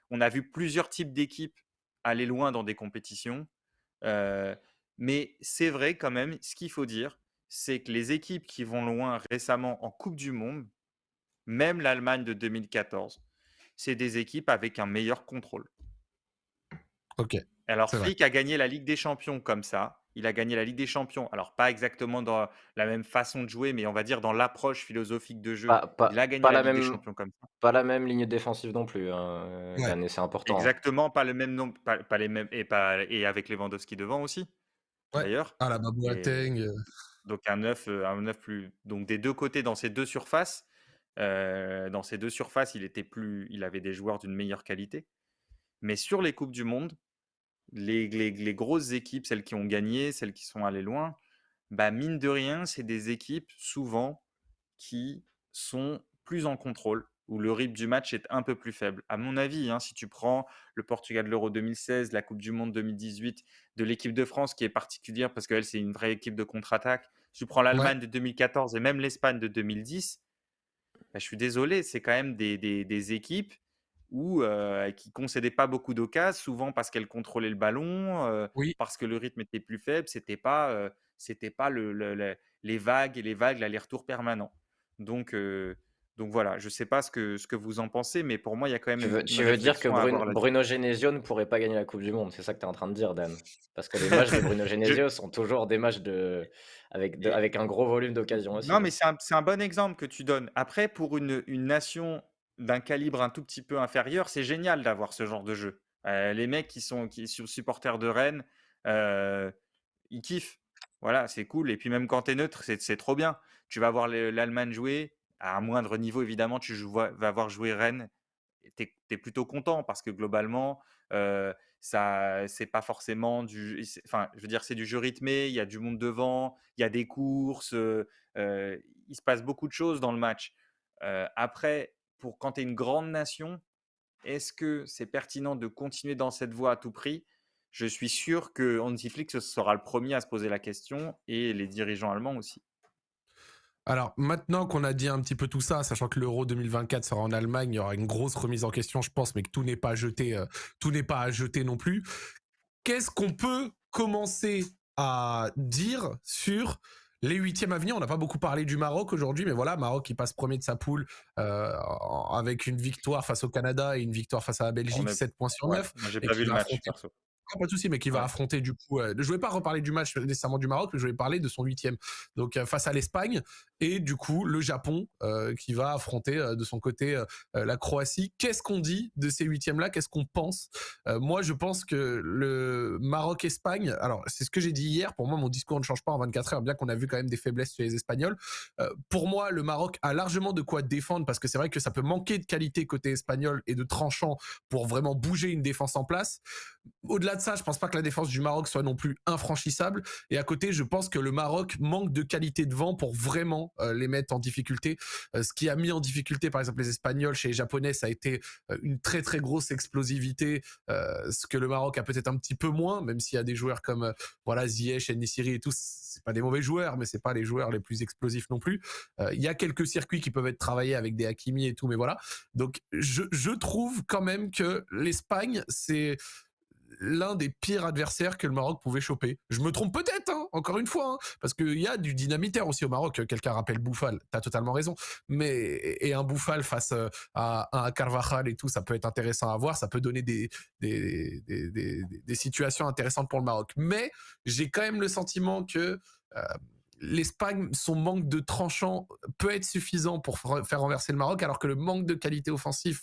On a vu plusieurs types d'équipes aller loin dans des compétitions. Euh, mais c'est vrai quand même, ce qu'il faut dire, c'est que les équipes qui vont loin récemment en Coupe du Monde, même l'Allemagne de 2014, c'est des équipes avec un meilleur contrôle. Ok, Alors c'est vrai. Flick a gagné la Ligue des Champions comme ça. Il a gagné la Ligue des Champions. Alors pas exactement dans la même façon de jouer, mais on va dire dans l'approche philosophique de jeu. Pas Il pas a gagné pas la la Ligue des même Champions comme ça. pas la même ligne défensive non plus, hein, Ouais, Yann, et c'est important, hein. Exactement, pas le même nombre, pas les mêmes, et avec Lewandowski devant aussi, ouais. d'ailleurs. Ah, la Babou Et Ateng. donc un 9 plus, donc des 2 côtés dans ces 2 surfaces, il avait des joueurs d'une meilleure qualité. Mais sur les coupes du monde, les grosses équipes, celles qui ont gagné, celles qui sont allées loin, bah, mine de rien, c'est des équipes souvent qui sont plus en contrôle, où le rythme du match est un peu plus faible. À mon avis, hein, si tu prends le Portugal de l'Euro 2016, la Coupe du Monde 2018, de l'équipe de France qui est particulière parce qu'elle, c'est une vraie équipe de contre-attaque. Si tu prends Ouais, l'Allemagne de 2014 et même l'Espagne de 2010, bah, je suis désolé, c'est quand même des équipes qui concédaient pas beaucoup d'occasions, souvent parce qu'elles contrôlaient le ballon, oui. parce que le rythme était plus faible. C'était pas les vagues et les vagues, l'aller-retour permanent. Donc, heu, donc voilà, je sais pas ce que vous en pensez, mais pour moi, il y a quand même Tu veux une tu veux dire que réflexion à avoir là-dessus. Bruno Genesio ne pourrait pas gagner la coupe du monde? C'est ça que tu es en train de dire, Dan? Parce que les matchs de Bruno Je Genesio sont toujours des matchs et avec un gros volume d'occasions aussi, non, mais hein. c'est un bon exemple que tu donnes. Après, pour une nation d'un calibre un tout petit peu inférieur, c'est génial d'avoir ce genre de jeu. Les mecs qui sont supporters de Rennes, heu, ils kiffent. Voilà, c'est cool et puis même quand tu es neutre, c'est trop bien. Tu vas voir l'Allemagne jouer, à un moindre niveau évidemment, vas voir jouer Rennes, tu es plutôt content parce que globalement, ça c'est pas forcément enfin, je veux dire, c'est du jeu rythmé, il y a du monde devant, il y a des courses, il se passe beaucoup de choses dans le match. Après, pour quand tu es une grande nation, est-ce que c'est pertinent de continuer dans cette voie à tout prix? Je suis sûr que Hansi Flick ce sera le premier à se poser la question et les dirigeants allemands aussi. Alors maintenant qu'on a dit un petit peu tout ça, sachant que l'Euro 2024 sera en Allemagne, il y aura une grosse remise en question, je pense, mais que tout n'est pas jeté, tout n'est pas à jeter non plus. Qu'est-ce qu'on peut commencer à dire sur les huitièmes à venir? On n'a pas beaucoup parlé du Maroc aujourd'hui, mais voilà, Maroc qui passe premier de sa poule avec une victoire face au Canada et une victoire face à la On Belgique, est 7 points sur Ouais, 9, moi j'ai et pas qui vu le va match affronter perso. pas de souci, mais qui va Ouais. affronter du coup. Je voulais pas reparler du match nécessairement du Maroc, mais je voulais parler de son huitième. Donc face à l'Espagne et du coup le Japon qui va affronter de son côté la Croatie. Qu'est-ce qu'on dit de ces huitièmes là? Qu'est-ce qu'on pense? Moi, je pense que le Maroc-Espagne. Alors c'est ce que j'ai dit hier. Pour moi, mon discours ne change pas en 24 heures, bien qu'on a vu quand même des faiblesses chez les Espagnols. Pour moi, le Maroc a largement de quoi défendre parce que c'est vrai que ça peut manquer de qualité côté espagnol et de tranchant pour vraiment bouger une défense en place. Au-delà de ça, je pense pas que la défense du Maroc soit non plus infranchissable. Et à côté, je pense que le Maroc manque de qualité de vent pour vraiment les mettre en difficulté. Ce qui a mis en difficulté, par exemple, les Espagnols chez les Japonais, ça a été une très très grosse explosivité. Ce que le Maroc a peut-être un petit peu moins, même s'il y a des joueurs comme voilà Ziyech, Ennissiri et tout. C'est pas des mauvais joueurs, mais c'est pas les joueurs les plus explosifs non plus. Il y a quelques circuits qui peuvent être travaillés avec des Hakimi et tout, mais voilà. Donc je trouve quand même que l'Espagne, c'est l'un des pires adversaires que le Maroc pouvait choper. Je me trompe peut-être, hein, encore une fois, hein, parce qu'il y a du dynamitaire aussi au Maroc. Quelqu'un rappelle Bouffal, t'as totalement raison. Mais et un Bouffal face à un Carvajal et tout, ça peut être intéressant à voir. Ça peut donner des situations intéressantes pour le Maroc. Mais j'ai quand même le sentiment que l'Espagne, son manque de tranchant peut être suffisant pour faire renverser le Maroc, alors que le manque de qualité offensive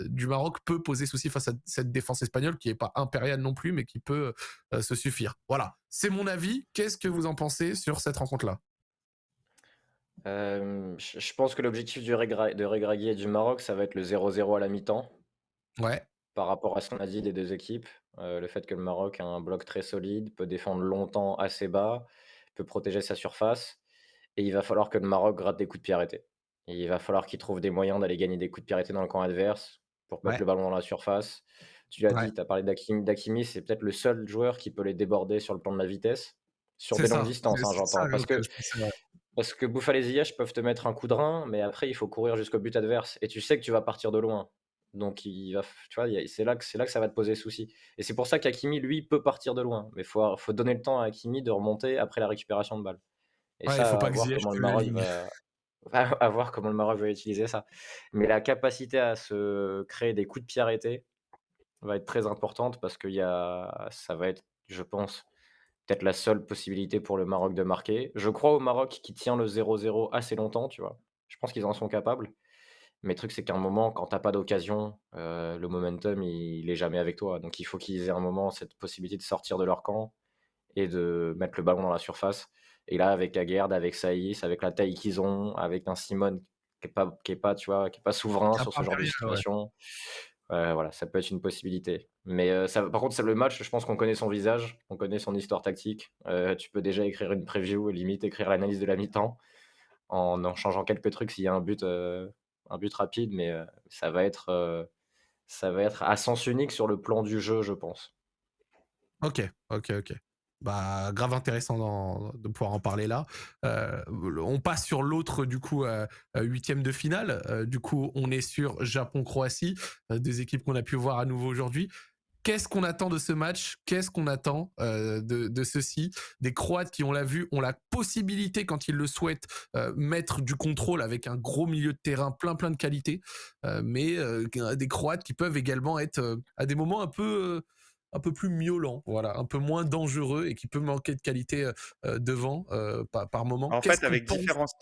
du Maroc peut poser souci face à cette défense espagnole qui n'est pas impériale non plus, mais qui peut se suffire. Voilà, c'est mon avis. Qu'est-ce que vous en pensez sur cette rencontre-là? Je pense que l'objectif de Regragui et du Maroc, ça va être le 0-0 à la mi-temps, Ouais, par rapport à ce qu'on a dit des 2 équipes. Le fait que le Maroc a un bloc très solide, peut défendre longtemps assez bas, peut protéger sa surface et il va falloir que le Maroc gratte des coups de pied arrêtés. Et il va falloir qu'il trouve des moyens d'aller gagner des coups de pied arrêtés dans le camp adverse pour mettre ouais, le ballon dans la surface. Tu l'as ouais. dit, tu as parlé d'Hakimi, c'est peut-être le seul joueur qui peut les déborder sur le plan de la vitesse, sur C'est des longues ça. distances, hein, C'est ça j'entends. que je pensais. Ouais. Parce que Bouffal et Ziyech peuvent te mettre un coup de rein, mais après il faut courir jusqu'au but adverse et tu sais que tu vas partir de loin. Donc il va f tu vois, c'est là que ça va te poser souci et c'est pour ça qu'Hakimi, lui, peut partir de loin, mais faut donner le temps à Hakimi de remonter après la récupération de balle et Ouais, il faut ça, pas que Ziyech tue la ligne. à voir comment le Maroc va utiliser ça. Mais la capacité à se créer des coups de pied arrêtés va être très importante parce ça va être, je pense, peut-être la seule possibilité pour le Maroc de marquer. Je crois au Maroc qui tient le 0-0 assez longtemps, tu vois? Je pense qu'ils en sont capables. Mais le truc, c'est qu'à un moment, quand tu as pas d'occasion, le momentum, il est jamais avec toi. Donc il faut qu'ils aient un moment cette possibilité de sortir de leur camp et de mettre le ballon dans la surface. Et là, avec Aguerd, avec Saïs, avec la taille qu'ils ont, avec un Simone qui est pas, tu vois, qui est pas souverain Ah, sur pas ce genre de impérial, ouais. situation, voilà, ça peut être une possibilité. Mais, ça par contre, c'est le match, je pense qu'on connaît son visage, on connaît son histoire tactique. Tu peux déjà écrire une preview et limite écrire l'analyse de la mi-temps en changeant quelques trucs s'il y a un but rapide, mais, ça va être à sens unique sur le plan du jeu, je pense. Ok, ok, ok. Bah, grave intéressant de pouvoir en parler là. On passe sur l'autre, du coup, huitième de finale. Du coup, on est sur Japon-Croatie, des équipes qu'on a pu voir à nouveau aujourd'hui. qu'est-ce qu'on attend de ce match? Qu'est-ce qu'on attend de ceci? Des Croates qui, on l'a vu, ont la possibilité, quand ils le souhaitent, mettre du contrôle avec un gros milieu de terrain plein de qualité, mais des Croates qui peuvent également être à des moments un peu plus miaulants, voilà, un peu moins dangereux et qui peut manquer de qualité devant par moment. En Qu'est-ce fait, qu'on pense?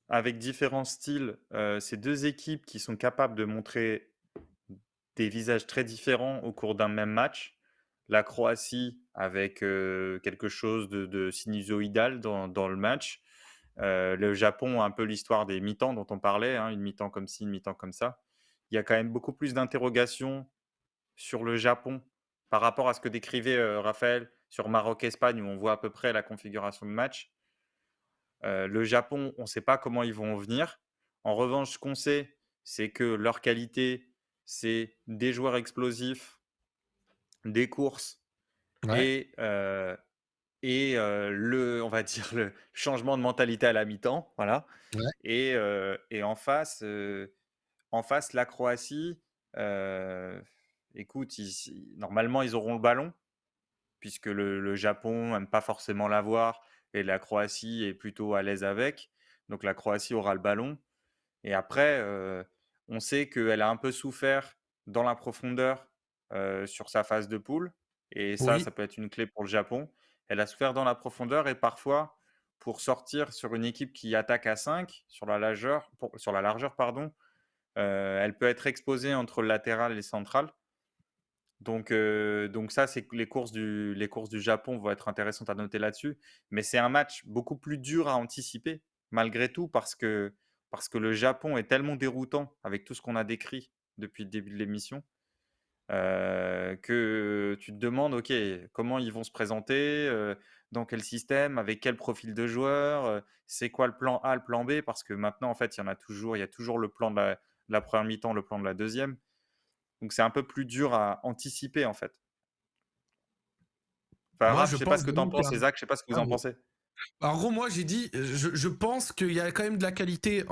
avec différents styles, c'est 2 équipes qui sont capables de montrer des visages très différents au cours d'un même match. La Croatie avec, quelque chose de sinusoïdal dans le match. Le Japon, un peu l'histoire des mi-temps dont on parlait, hein, une mi-temps comme ci, une mi-temps comme ça. Il y a quand même beaucoup plus d'interrogations sur le Japon par rapport à ce que décrivait, Raphaël sur Maroc-Espagne où on voit à peu près la configuration de match. Le Japon, on ne sait pas comment ils vont venir. En revanche, ce qu'on sait, c'est que leur qualité, c'est des joueurs explosifs, des courses Ouais, et on va dire, le changement de mentalité à la mi-temps, voilà. ouais, Et en face, la Croatie, heu, écoute, normalement, ils auront le ballon puisque le Japon n'aime pas forcément l'avoir et la Croatie est plutôt à l'aise avec. Donc la Croatie aura le ballon et après, on sait qu'elle a un peu souffert dans la profondeur, sur sa phase de poule et ça oui, peut être une clé pour le Japon. Elle a souffert dans la profondeur et parfois, pour sortir sur une équipe qui attaque à 5 sur la largeur pardon, elle peut être exposée entre le latéral et le central. Donc ça, c'est que les courses du Japon vont être intéressantes à noter là-dessus. Mais c'est un match beaucoup plus dur à anticiper, malgré tout, parce que le Japon est tellement déroutant avec tout ce qu'on a décrit depuis le début de l'émission, que tu te demandes, OK, comment ils vont se présenter, dans quel système, avec quel profil de joueur, c'est quoi le plan A, le plan B? Parce que maintenant, en fait, il y a toujours le plan de la 1re mi-temps, le plan de la deuxième. Donc c'est un peu plus dur à anticiper, en fait. Enfin, moi Raph, je je sais pas pense ce que tu en vraiment qu'il y penses et Zach, je sais pas ce que vous a... en pensez. Alors gros, moi j'ai dit, je pense qu'il y a quand même de la qualité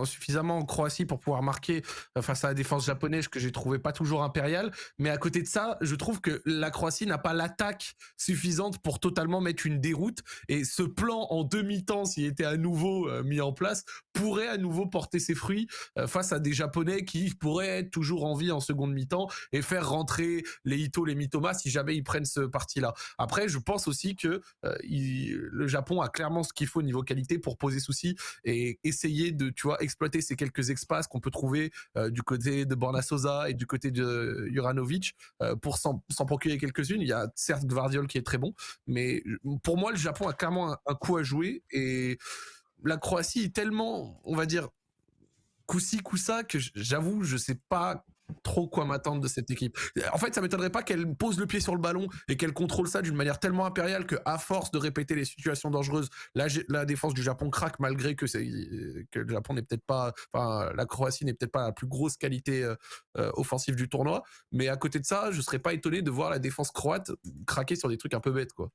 suffisamment en Croatie pour pouvoir marquer face à la défense japonaise que j'ai trouvé pas toujours impériale. Mais à côté de ça, je trouve que la Croatie n'a pas l'attaque suffisante pour totalement mettre une déroute. Et ce plan en demi-temps, s'il était à nouveau mis en place, pourrait à nouveau porter ses fruits face à des Japonais qui pourraient être toujours en vie en seconde mi-temps et faire rentrer les Ito, les Mitoma si jamais ils prennent ce parti-là. Après, je pense aussi que le Japon a clairement ce qu'il faut au niveau qualité pour poser souci et essayer de, tu vois, exploiter ces quelques espaces qu'on peut trouver du côté de Borna Sosa et du côté de Juranovic pour s'en procurer quelques-unes. Il y a certes Gvardiol qui est très bon, mais pour moi, le Japon a clairement un coup à jouer et la Croatie est tellement, on va dire, coup-ci, coup-ça, que j'avoue, je sais pas trop quoi m'attendre de cette équipe. En fait, ça m'étonnerait pas qu'elle pose le pied sur le ballon et qu'elle contrôle ça d'une manière tellement impériale que, à force de répéter les situations dangereuses, la défense du Japon craque malgré que le Japon n'est peut-être pas, enfin, la Croatie n'est peut-être pas la plus grosse qualité offensive du tournoi. Mais à côté de ça, je serais pas étonné de voir la défense croate craquer sur des trucs un peu bêtes, quoi.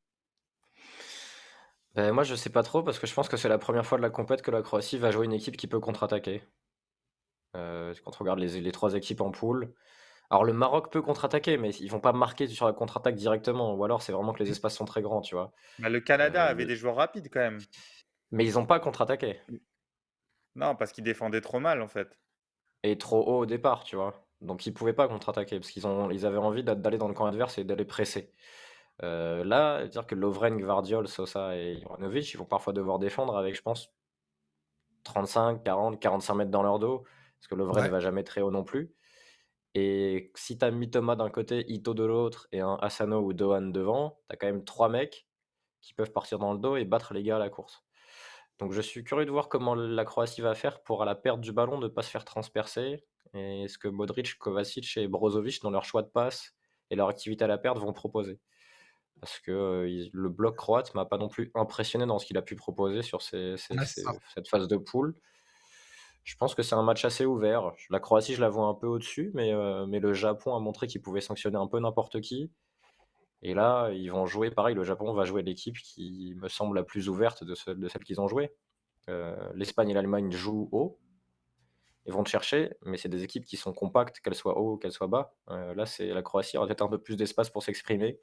Moi, je sais pas trop parce que je pense que c'est la première fois de la compète que la Croatie va jouer une équipe qui peut contre-attaquer. Quand on regarde les 3 équipes en poule. Alors le Maroc peut contre-attaquer, mais ils vont pas marquer sur la contre-attaque directement ou alors c'est vraiment que les espaces sont très grands, tu vois? Bah, le Canada avait Le des joueurs rapides quand même. Mais ils ont pas contre-attaqué Non, parce qu'ils défendaient trop mal, en fait. et trop haut au départ, tu vois? Donc ils pouvaient pas contre-attaquer parce qu'ils avaient envie d'aller dans le camp adverse et d'aller presser. Là, dire que Lovren, Gvardiol, Sosa et Ivanovic, ils vont parfois devoir défendre avec, je pense, 35, 40, 45 mètres dans leur dos, parce que Lovren ne Ouais. va jamais très haut non plus. Et si tu as Mitoma d'un côté, Ito de l'autre et un Asano ou Dohan devant, tu as quand même 3 mecs qui peuvent partir dans le dos et battre les gars à la course. Donc je suis curieux de voir comment la Croatie va faire pour, à la perte du ballon, ne pas se faire transpercer et ce que Modric, Kovacic et Brozovic, dans leur choix de passe et leur activité à la perte, vont proposer. Parce que, le bloc croate m'a pas non plus impressionné dans ce qu'il a pu proposer sur Ouais, c'est ça. cette phase de poule. Je pense que c'est un match assez ouvert. La Croatie, je la vois un peu au-dessus, mais le Japon a montré qu'il pouvait sanctionner un peu n'importe qui. Et là, ils vont jouer pareil, le Japon va jouer l'équipe qui me semble la plus ouverte de celles qu'ils ont jouées. L'Espagne et l'Allemagne jouent haut et vont te chercher, mais c'est des équipes qui sont compactes, qu'elles soient haut ou qu'elles soient bas. Là, c'est la Croatie aura peut-être un peu plus d'espace pour s'exprimer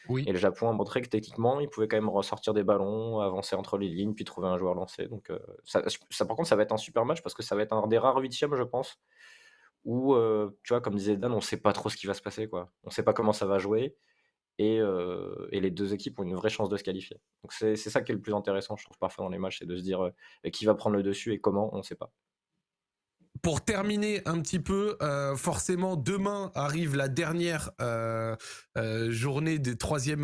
Oui. et le Japon a montré que techniquement, ils pouvaient quand même ressortir des ballons, avancer entre les lignes, puis trouver un joueur lancé. Donc ça par contre, ça va être un super match parce que ça va être un des rares huitièmes, je pense, où, tu vois, comme disait Dan, on sait pas trop ce qui va se passer, quoi. On sait pas comment ça va jouer et les 2 équipes ont une vraie chance de se qualifier. Donc c'est ça qui est le plus intéressant, je trouve, parfois dans les matchs, c'est de se dire, qui va prendre le dessus et comment, on ne sait pas. Pour terminer un petit peu, forcément, demain arrive la dernière journée des troisième,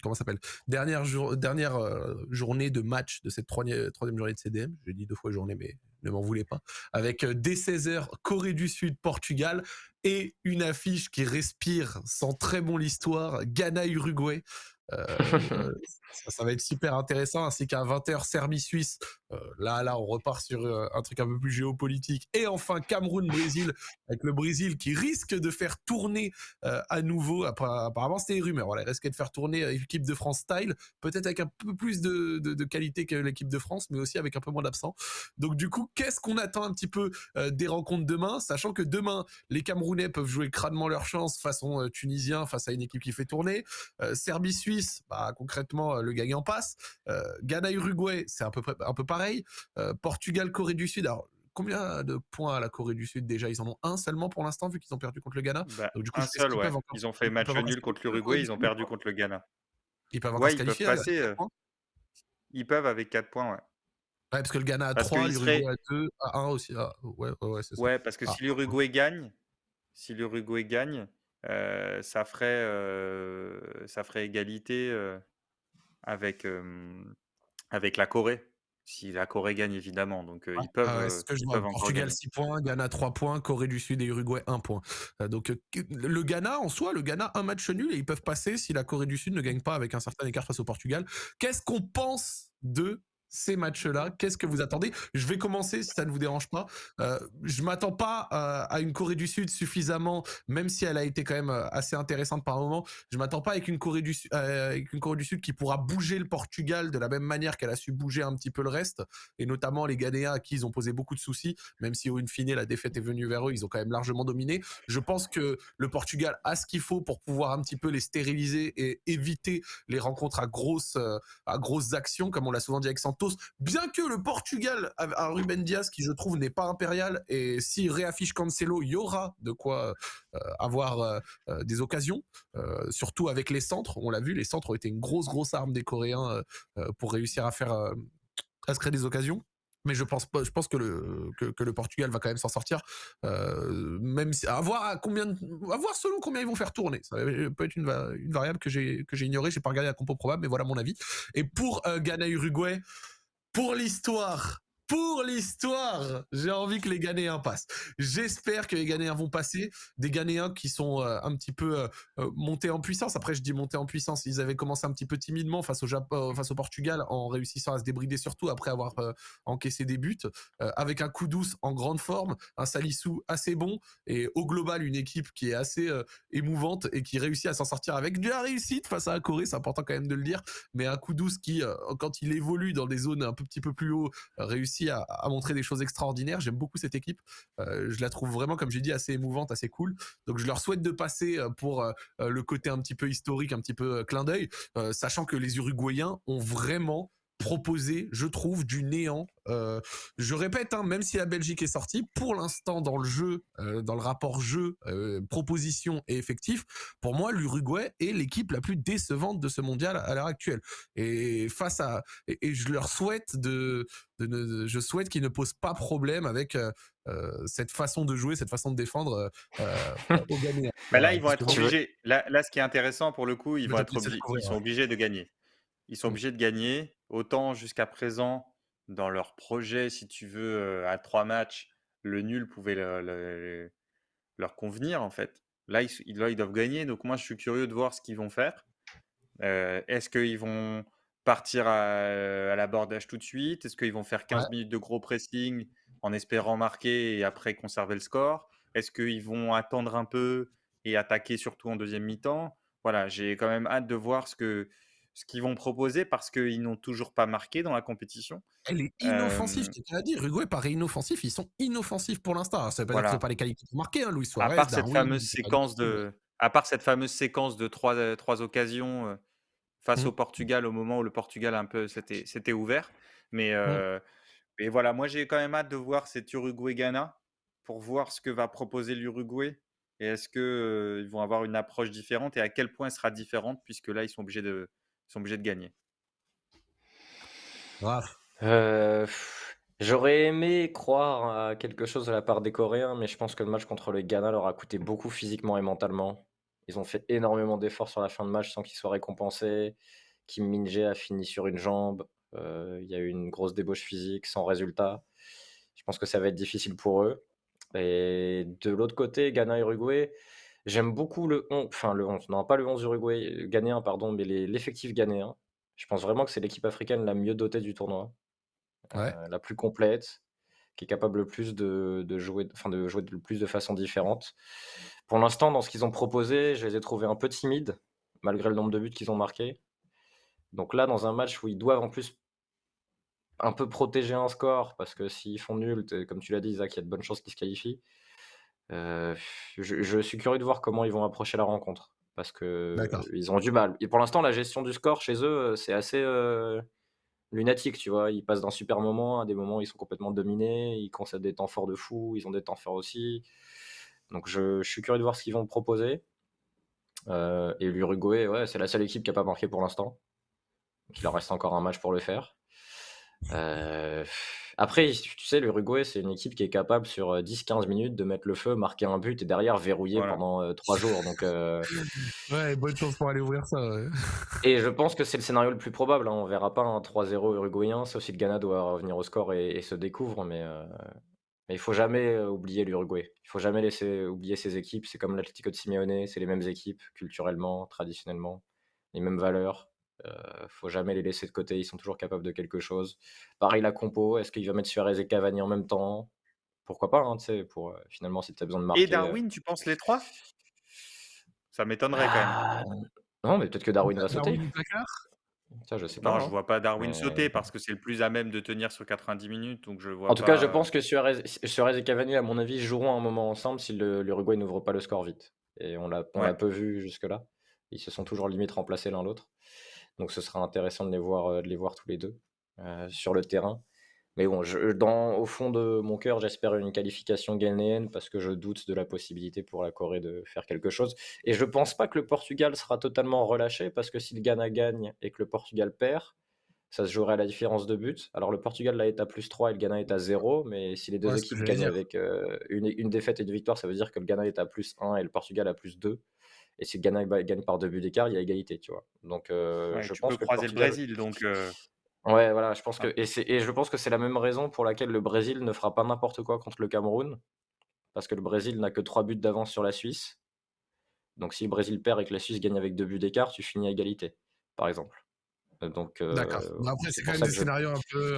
comment ça s'appelle? Dernière journée de match de cette troisième journée de CDM. J'ai dit 2 fois journée, mais ne m'en voulez pas. Avec dès 16h, Corée du Sud, Portugal et une affiche qui respire, sans très bon l'histoire, Ghana-Uruguay. Ça va être super intéressant, ainsi qu'à 20h, Serbie-Suisse. Là, on repart sur un truc un peu plus géopolitique. Et enfin, Cameroun-Brésil, avec le Brésil qui risque de faire tourner à nouveau. Apparemment, c'était les rumeurs. Voilà, il risque de faire tourner l'équipe de France style, peut-être avec un peu plus de qualité que l'équipe de France, mais aussi avec un peu moins d'absents. Donc, du coup, qu'est-ce qu'on attend un petit peu des rencontres demain, sachant que demain, les Camerounais peuvent jouer crânement leur chance façon Tunisien face à une équipe qui fait tourner. Serbie-Suisse, bah, concrètement, le gagnant passe. Ghana-Uruguay, c'est un peu pareil. Portugal-Corée du Sud, alors combien de points à la Corée du Sud déjà? Ils en ont un seulement pour l'instant vu qu'ils ont perdu contre le Ghana. Bah, Donc du coup, un est-ce seul, qu'ils ouais. peuvent encore, Ils ont fait ils match peuvent encore se nul contre qualifier, la Corée l'Uruguay, du ils ont Sud ou perdu pas? contre le Ghana. Ils peuvent encore Ouais, se ils peuvent qualifier avec passer, 4 points? ils peuvent avec 4 points, ouais. Ouais, parce que le Ghana a Parce 3, qu'ils l'Uruguay seraient a 2, à 1 aussi. Ah, ouais, c'est ça. ouais, parce que Ah, si l'Uruguay gagne, ça ferait égalité, avec, avec la Corée. Si la Corée gagne évidemment, donc ouais, c'est ce que je ils vois. peuvent encore Portugal gagner. 6 points, Ghana 3 points, Corée du Sud et Uruguay 1 point. Donc le Ghana en soi, le Ghana un match nul et ils peuvent passer si la Corée du Sud ne gagne pas avec un certain écart face au Portugal. Qu'est-ce qu'on pense de ces matchs-là? Qu'est-ce que vous attendez? Je vais commencer si ça ne vous dérange pas. Je m'attends pas à une Corée du Sud suffisamment, même si elle a été quand même assez intéressante par moment. Je m'attends pas avec une Corée du Sud qui pourra bouger le Portugal de la même manière qu'elle a su bouger un petit peu le reste, et notamment les Ghanéens à qui ils ont posé beaucoup de soucis, même si au fine la défaite est venue vers eux, ils ont quand même largement dominé. Je pense que le Portugal a ce qu'il faut pour pouvoir un petit peu les stériliser et éviter les rencontres à grosses actions, comme on l'a souvent dit avec Santos. Bien que le Portugal a un Ruben Diaz qui, je trouve, n'est pas impérial, et s'il réaffiche Cancelo, il y aura de quoi avoir des occasions, surtout avec les centres. On l'a vu, les centres ont été une grosse arme des Coréens pour réussir à se créer des occasions. Mais je pense pas, je pense que le Portugal va quand même s'en sortir. Même si, à voir à voir selon combien ils vont faire tourner. Ça peut être une variable que j'ai ignorée. J'ai pas regardé la compo probable, mais voilà mon avis. Et pour Ghana-Uruguay, pour l'histoire, j'ai envie que les Ghanéens passent. J'espère que les Ghanéens vont passer. Des Ghanéens qui sont un petit peu montés en puissance. Après, je dis montés en puissance. Ils avaient commencé un petit peu timidement face au Japon, face au Portugal, en réussissant à se débrider, surtout après avoir encaissé des buts. Avec un coup douce en grande forme, un Salissou assez bon, et au global, une équipe qui est assez émouvante et qui réussit à s'en sortir avec de la réussite face à la Corée. C'est important quand même de le dire, mais un coup douce qui, quand il évolue dans des zones un petit peu plus haut, réussit à montrer des choses extraordinaires. J'aime beaucoup cette équipe. Je la trouve vraiment, comme j'ai dit, assez émouvante, assez cool. Donc je leur souhaite de passer pour le côté un petit peu historique, un petit peu clin d'œil, sachant que les Uruguayens ont vraiment proposé, je trouve, du néant. Je répète, hein, même si la Belgique est sortie, pour l'instant dans le jeu, dans le rapport jeu, proposition et effectif, pour moi, l'Uruguay est l'équipe la plus décevante de ce mondial à l'heure actuelle. Et face à, et je leur souhaite je souhaite qu'ils ne posent pas problème avec cette façon de jouer, cette façon de défendre aux Ghanéens. Bah là, Voilà, ils vont parce que être moi, Tu veux obligés. Là, ce qui est intéressant pour le coup, je vais te laisser le ils couvrir. sont Ouais. obligés de gagner. Ils sont obligés de gagner. Autant jusqu'à présent, dans leur projet, si tu veux, à 3 matchs, le nul pouvait leur convenir, en fait. Là, ils doivent gagner. Donc moi, je suis curieux de voir ce qu'ils vont faire. Est-ce qu'ils vont partir à l'abordage tout de suite? Est-ce qu'ils vont faire Ouais. 15 minutes de gros pressing en espérant marquer et après conserver le score? Est-ce qu'ils vont attendre un peu et attaquer surtout en deuxième mi-temps? Voilà, j'ai quand même hâte de voir ce qu'ils vont proposer parce qu'ils n'ont toujours pas marqué dans la compétition. Elle est inoffensive, Hem, je t'ai déjà dit. Uruguay paraît inoffensif, ils sont inoffensifs pour l'instant. Alors, ça veut pas dire qu'ils ont voilà. pas les qualités pour marquer, hein, Luis À Suarez, part cette Darwin, fameuse c'est pas du séquence tout, mais de à part cette fameuse séquence de 3 occasions, face mmh, au Portugal au moment où le Portugal un peu s'était ouvert. Mais, mmh. mais voilà, moi j'ai quand même hâte de voir cet Uruguay-Ghana pour voir ce que va proposer l'Uruguay et est-ce que, ils vont avoir une approche différente et à quel point elle sera différente puisque là ils sont obligés de gagner. Grave. Heu, J'aurais aimé croire à quelque chose de la part des Coréens, mais je pense que le match contre le Ghana leur a coûté beaucoup physiquement et mentalement. Ils ont fait énormément d'efforts sur la fin de match sans qu'ils soient récompensés. Kim Min-jae a fini sur une jambe, il y a eu une grosse débauche physique sans résultat. Je pense que ça va être difficile pour eux et de l'autre côté, Ghana-Uruguay, j'aime beaucoup le 11, non pas le 11 ghanéen pardon, mais l'effectif ghanéen. Je pense vraiment que c'est l'équipe africaine la mieux dotée du tournoi. Ouais. La plus complète, qui est capable le plus de jouer le plus de façon différente. Pour l'instant, dans ce qu'ils ont proposé, je les ai trouvés un peu timides, malgré le nombre de buts qu'ils ont marqués. Donc là, dans un match où ils doivent en plus un peu protéger un score, parce que s'ils font nul, comme tu l'as dit, Isaac, il y a de bonnes chances qu'ils se qualifient. Heu, je suis curieux de voir comment ils vont approcher la rencontre, parce D'accord. qu'ils ont du mal et pour l'instant, la gestion du score chez eux, c'est assez, lunatique, tu vois? Ils passent d'un super moment à des moments où ils sont complètement dominés, ils concèdent des temps forts de fou, ils ont des temps forts aussi. Donc je suis curieux de voir ce qu'ils vont proposer, et l'Uruguay, ouais, c'est la seule équipe qui a pas marqué pour l'instant. Donc il leur reste encore un match pour le faire. Heu, Après, tu sais, l'Uruguay, c'est une équipe qui est capable sur, 10-15 minutes de mettre le feu, marquer un but et derrière verrouiller Voilà. pendant, 3 jours. Ouais, bonne chance pour aller ouvrir ça, ouais. Et je pense que c'est le scénario le plus probable, hein. On verra pas un 3-0 uruguayen, sauf si le Ghana doit revenir au score et se découvre, mais il faut jamais, oublier l'Uruguay. Il faut jamais laisser oublier ces équipes. C'est comme l'Atlético de Simeone, c'est les mêmes équipes culturellement, traditionnellement, les mêmes valeurs. Faut jamais les laisser de côté, ils sont toujours capables de quelque chose. Pareil la compo, est-ce qu'il va mettre Suarez et Cavani en même temps? Pourquoi pas, hein, tu sais, pour, finalement si tu as besoin de Et marquer, Darwin, tu penses les 3? Ça m'étonnerait quand même. ah, non, mais peut-être que Darwin va sauter. Darwin au placard? Ça, je sais pas, Non, je hein, vois pas Darwin mais sauter parce que c'est le plus à même de tenir sur 90 minutes, donc je en vois tout cas, je pas. pense que Suarez et Cavani, à mon avis, joueront un moment ensemble si l'Uruguay n'ouvre pas le score vite et on l'a Ouais. peu vu jusque-là. Ils se sont toujours limite remplacés l'un l'autre, donc ce sera intéressant de les voir tous les 2 sur le terrain. Mais bon, au fond de mon cœur, j'espère une qualification ghanéenne parce que je doute de la possibilité pour la Corée de faire quelque chose et je pense pas que le Portugal sera totalement relâché parce que si le Ghana gagne et que le Portugal perd, ça se jouerait à la différence de but. Alors le Portugal là est à +3 et le Ghana est à 0, mais si les 2 Ouais, c'est ce que équipes j'allais gagnent dire. avec, une défaite et une victoire, ça veut dire que le Ghana est à +1 et le Portugal à +2 et si le Ghana gagne par 2 buts d'écart, il y a égalité, tu vois? Donc Ouais, je tu pense peux que le croiser le Portugal Brésil donc ouais, voilà, je pense ah, que c'est la même raison pour laquelle le Brésil ne fera pas n'importe quoi contre le Cameroun, parce que le Brésil n'a que 3 buts d'avance sur la Suisse. Donc si le Brésil perd et que la Suisse gagne avec 2 buts d'écart, tu finis à égalité, par exemple. Donc D'accord. Bah, après, c'est c'est quand pour même ça des que je scénarios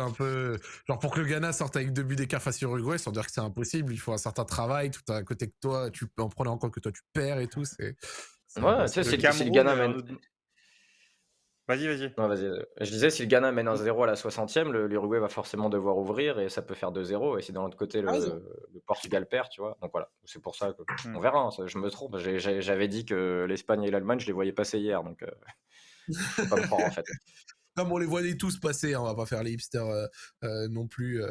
un peu genre pour que le Ghana sorte avec 2 buts d'écart face à l'Uruguay, sans dire que c'est impossible, il faut un certain travail, tout à côté que toi, tu en prenant en compte que toi tu perds et tout, c'est ouais, tu sais, le si le Cameroun, Ghana un mène autre vas-y, vas-y. non, vas-y, je disais si le Ghana mène 1-0 à la 60e, l'Uruguay va forcément devoir ouvrir et ça peut faire 2-0 et si d'un autre côté tu raison. le Portugal perd, tu vois? Donc voilà, c'est pour ça que on Mmh. verra, hein, ça je me trompe, j'avais dit que l'Espagne et l'Allemagne, je les voyais passer hier, donc faut pas me croire en fait. Comme on les voyait tous passer, hein, on va pas faire les hipsters non plus,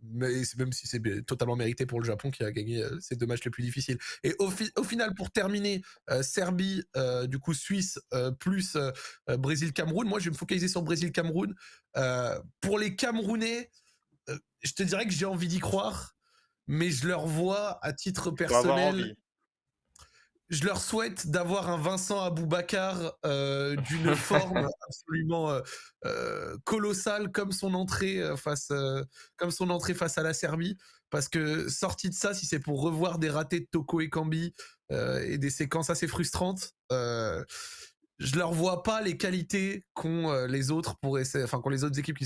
mais même si c'est totalement mérité pour le Japon qui a gagné ces 2 matchs les plus difficiles. Et au final, pour terminer, Serbie, du coup Suisse, plus Brésil-Cameroun. Moi, je vais me focaliser sur Brésil-Cameroun. Pour les Camerounais, je te dirais que j'ai envie d'y croire, mais je leur vois à titre Il faut avoir personnel, envie. je leur souhaite d'avoir un Vincent Aboubakar d'une forme absolument colossale comme son entrée face à la Serbie, parce que sorti de ça, si c'est pour revoir des ratés de Toko et Kambi et des séquences assez frustrantes, je leur vois pas les qualités qu'ont les autres qu'ont les autres équipes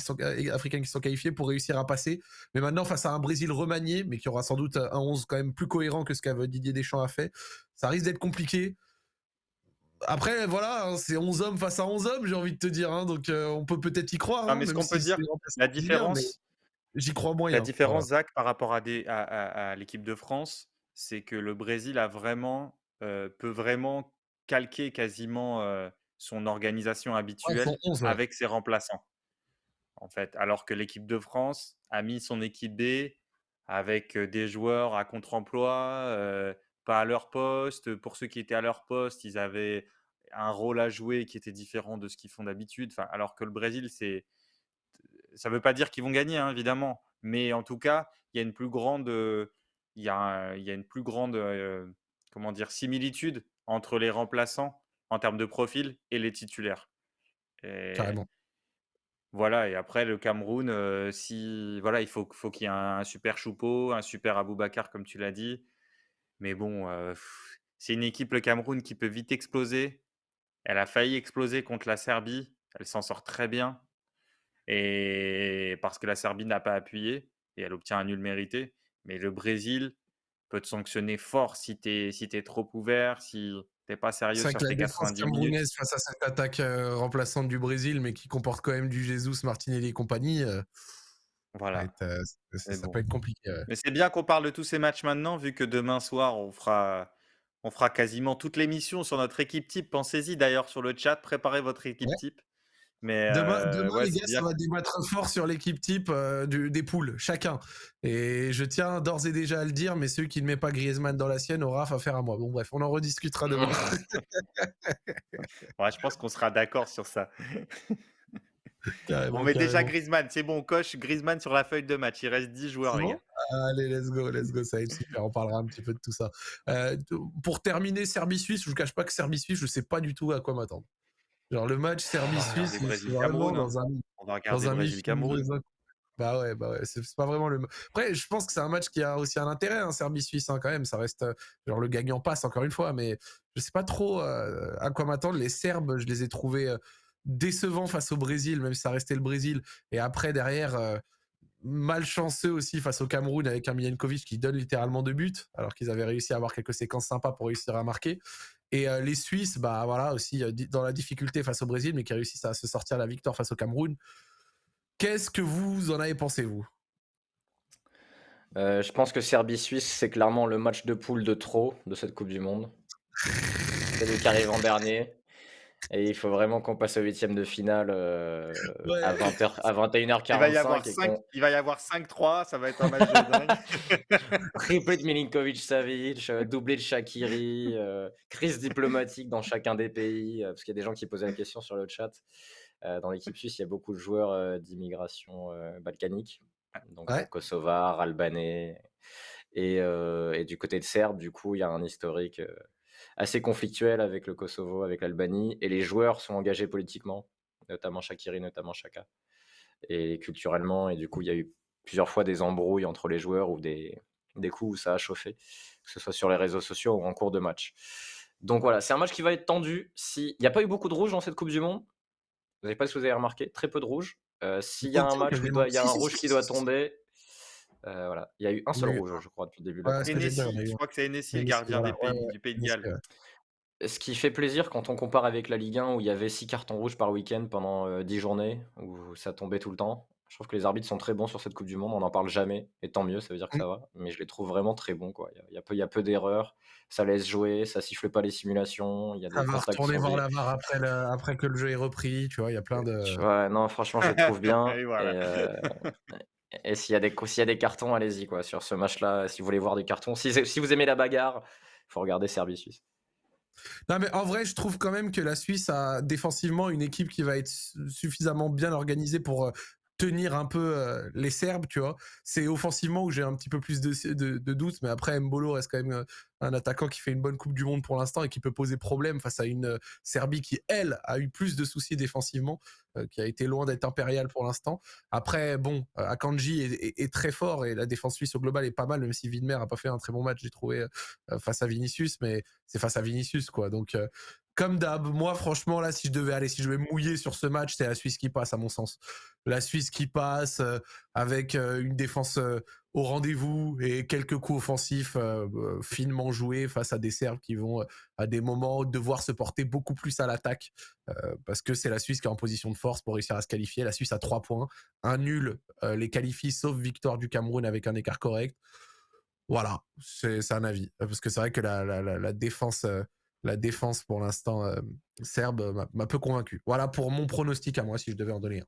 africaines qui se sont qualifiées pour réussir à passer. Mais maintenant, face à un Brésil remanié, mais qui aura sans doute un 11 quand même plus cohérent que ce qu'avait Didier Deschamps a fait, ça risque d'être compliqué. Après, voilà, hein, c'est 11 hommes face à 11 hommes, j'ai envie de te dire. Hein, donc, on peut peut-être y croire, Non, hein, mais ce même qu'on peut si c'est dire, des remplaçants la brésiliens, mais différence, j'y crois la moyen. Voilà. différence, Zach, par rapport à l'équipe de France, c'est que le Brésil peut vraiment calquer quasiment son organisation Ouais, ils sont habituelle 11, ouais. avec ses remplaçants, en fait. Alors que l'équipe de France a mis son équipe B avec des joueurs à contre-emploi, pas à leur poste. Pour ceux qui étaient à leur poste, ils avaient un rôle à jouer qui était différent de ce qu'ils font d'habitude. Enfin, alors que le Brésil, ça ne veut pas dire qu'ils vont gagner, hein, évidemment, mais en tout cas, il y a une plus grande, il y a une plus grande, comment dire, similitude entre les remplaçants en termes de profil et les titulaires. Et Carrément. voilà, et après le Cameroun, si voilà, il faut qu'il y ait un super Choupo, un super Aboubacar comme tu l'as dit. Mais bon, c'est une équipe, le Cameroun, qui peut vite exploser. Elle a failli exploser contre la Serbie, elle s'en sort très bien. Et parce que la Serbie n'a pas appuyé et elle obtient un nul mérité. Mais le Brésil peut te sanctionner fort si tu es trop ouvert, si tu es pas sérieux C'est vrai sur que la tes défense 90 minutes. camerounaise face à cette attaque remplaçante du Brésil, mais qui comporte quand même du Jesus, Martinelli et compagnie, ça, va Voilà, être, mais ça bon. peut être compliqué. Ouais. Mais c'est bien qu'on parle de tous ces matchs maintenant, vu que demain soir, on fera quasiment toute l'émission sur notre équipe type. Pensez-y d'ailleurs sur le chat, préparez votre équipe Ouais. type. Mais Demain, ouais, les c'est gars, ça bien. va débattre fort sur l'équipe type des poules, chacun. Et je tiens d'ores et déjà à le dire, mais ceux qui ne mettent pas Griezmann dans la sienne aura affaire à moi. Bon, bref, on en rediscutera demain. Ouais, je pense qu'on sera d'accord sur ça. On Carrément, met déjà carrément. Griezmann, c'est bon, on coche Griezmann sur la feuille de match. Il reste 10 joueurs, C'est les bon? gars. Allez, let's go, ça va être super. On parlera un petit peu de tout ça. Pour terminer, Serbie-Suisse, je vous cache pas que Serbie-Suisse, je sais pas du tout à quoi m'attendre. Genre, le match On va Serbie-Suisse, regarder je suis Brésil-Cameroun, vraiment hein. dans un, On va dans regarder un mi-film. Brésil-Cameroun. Bah ouais, c'est pas vraiment le. Après, je pense que c'est un match qui a aussi un intérêt, hein, Serbie-Suisse, hein, quand même. Ça reste. Genre, le gagnant passe, encore une fois, mais je sais pas trop à quoi m'attendre. Les Serbes, je les ai trouvés décevants face au Brésil, même si ça restait le Brésil. Et après, derrière, malchanceux aussi face au Cameroun avec un Milenkovic qui donne littéralement 2 buts, alors qu'ils avaient réussi à avoir quelques séquences sympas pour réussir à marquer. Et les Suisses, bah voilà, aussi dans la difficulté face au Brésil, mais qui réussissent à se sortir la victoire face au Cameroun. Qu'est-ce que vous en avez pensé, vous? Je pense que Serbie-Suisse, c'est clairement le match de poule de trop de cette coupe du monde. C'est lui qui arrive en dernier et il faut vraiment qu'on passe au huitième de finale, à Ouais. 20h à Il va y avoir 21h45 et 5, qu'on il va y avoir 5-3, ça va être un match de dingue. triplé de Milinkovic-Savic, doublé de Shaqiri, crise diplomatique dans chacun des pays, parce qu'il y a des gens qui posaient la question sur le chat. Dans l'équipe suisse, il y a beaucoup de joueurs, d'immigration, balkanique, donc Ouais. kosovars, albanais et du côté de Serbes, du coup, il y a un historique, assez conflictuel avec le Kosovo, avec l'Albanie et les joueurs sont engagés politiquement, notamment Shaqiri, notamment Xhaka et culturellement et du coup, il y a eu plusieurs fois des embrouilles entre les joueurs ou des coups où ça a chauffé, que ce soit sur les réseaux sociaux ou en cours de match. Donc voilà, c'est un match qui va être tendu. Il n'y a pas eu beaucoup de rouge dans cette coupe du monde. Vous savez pas si vous avez remarqué, très peu de rouge. S'il y a un Ok, match où quasiment. il y a Si, un si, rouge si, qui si, doit si, si. tomber, voilà. Il y a eu un Il y seul a eu- rouge, je crois, depuis le début de la Ouais, ce que j'ai dit, compétition. on a eu Je crois que c'est Hennessy, le Hennessy, gardien voilà. Ouais, du Pays de Hennessy, Galles. ouais. Ce qui fait plaisir quand on compare avec la Ligue 1 où il y avait 6 cartons rouges par week-end pendant 10 journées, où ça tombait tout le temps. Je trouve que les arbitres sont très bons sur cette Coupe du Monde, on n'en parle jamais, et tant mieux, ça veut dire que Mm. ça va. Mais je les trouve vraiment très bons, quoi. Il y a peu d'erreurs, ça laisse jouer, ça siffle pas les simulations, il y a Ça des va contacts qui retourner sont voir des. la VAR après que le jeu est repris, tu vois, il y a plein de. Ouais, non, franchement, je les trouve bien. Et Et, voilà. et s'il y a des cartons, allez-y, quoi. Sur ce match-là, si vous voulez voir des cartons, si vous aimez la bagarre, il faut regarder Serbie-Suisse. Non, mais en vrai, je trouve quand même que la Suisse a défensivement une équipe qui va être suffisamment bien organisée pour tenir un peu les Serbes, tu vois. C'est offensivement où j'ai un petit peu plus de doutes, mais après, Mbolo reste quand même un attaquant qui fait une bonne Coupe du Monde pour l'instant et qui peut poser problème face à une Serbie qui, elle, a eu plus de soucis défensivement, qui a été loin d'être impériale pour l'instant. Après, bon, Akanji est très fort et la défense suisse au global est pas mal, même si Widmer a pas fait un très bon match, j'ai trouvé, face à Vinicius, mais c'est face à Vinicius, quoi. Donc, Comme d'hab, moi franchement là, si je devais mouiller sur ce match, c'est la Suisse qui passe à mon sens. La Suisse qui passe avec une défense au rendez-vous et quelques coups offensifs finement joués face à des Serbes qui vont à des moments devoir se porter beaucoup plus à l'attaque parce que c'est la Suisse qui est en position de force pour réussir à se qualifier. La Suisse a 3 points, un nul les qualifie sauf victoire du Cameroun avec un écart correct. Voilà, c'est un avis parce que c'est vrai que la défense pour l'instant serbe m'a peu convaincu. Voilà pour mon pronostic à moi si je devais en donner un.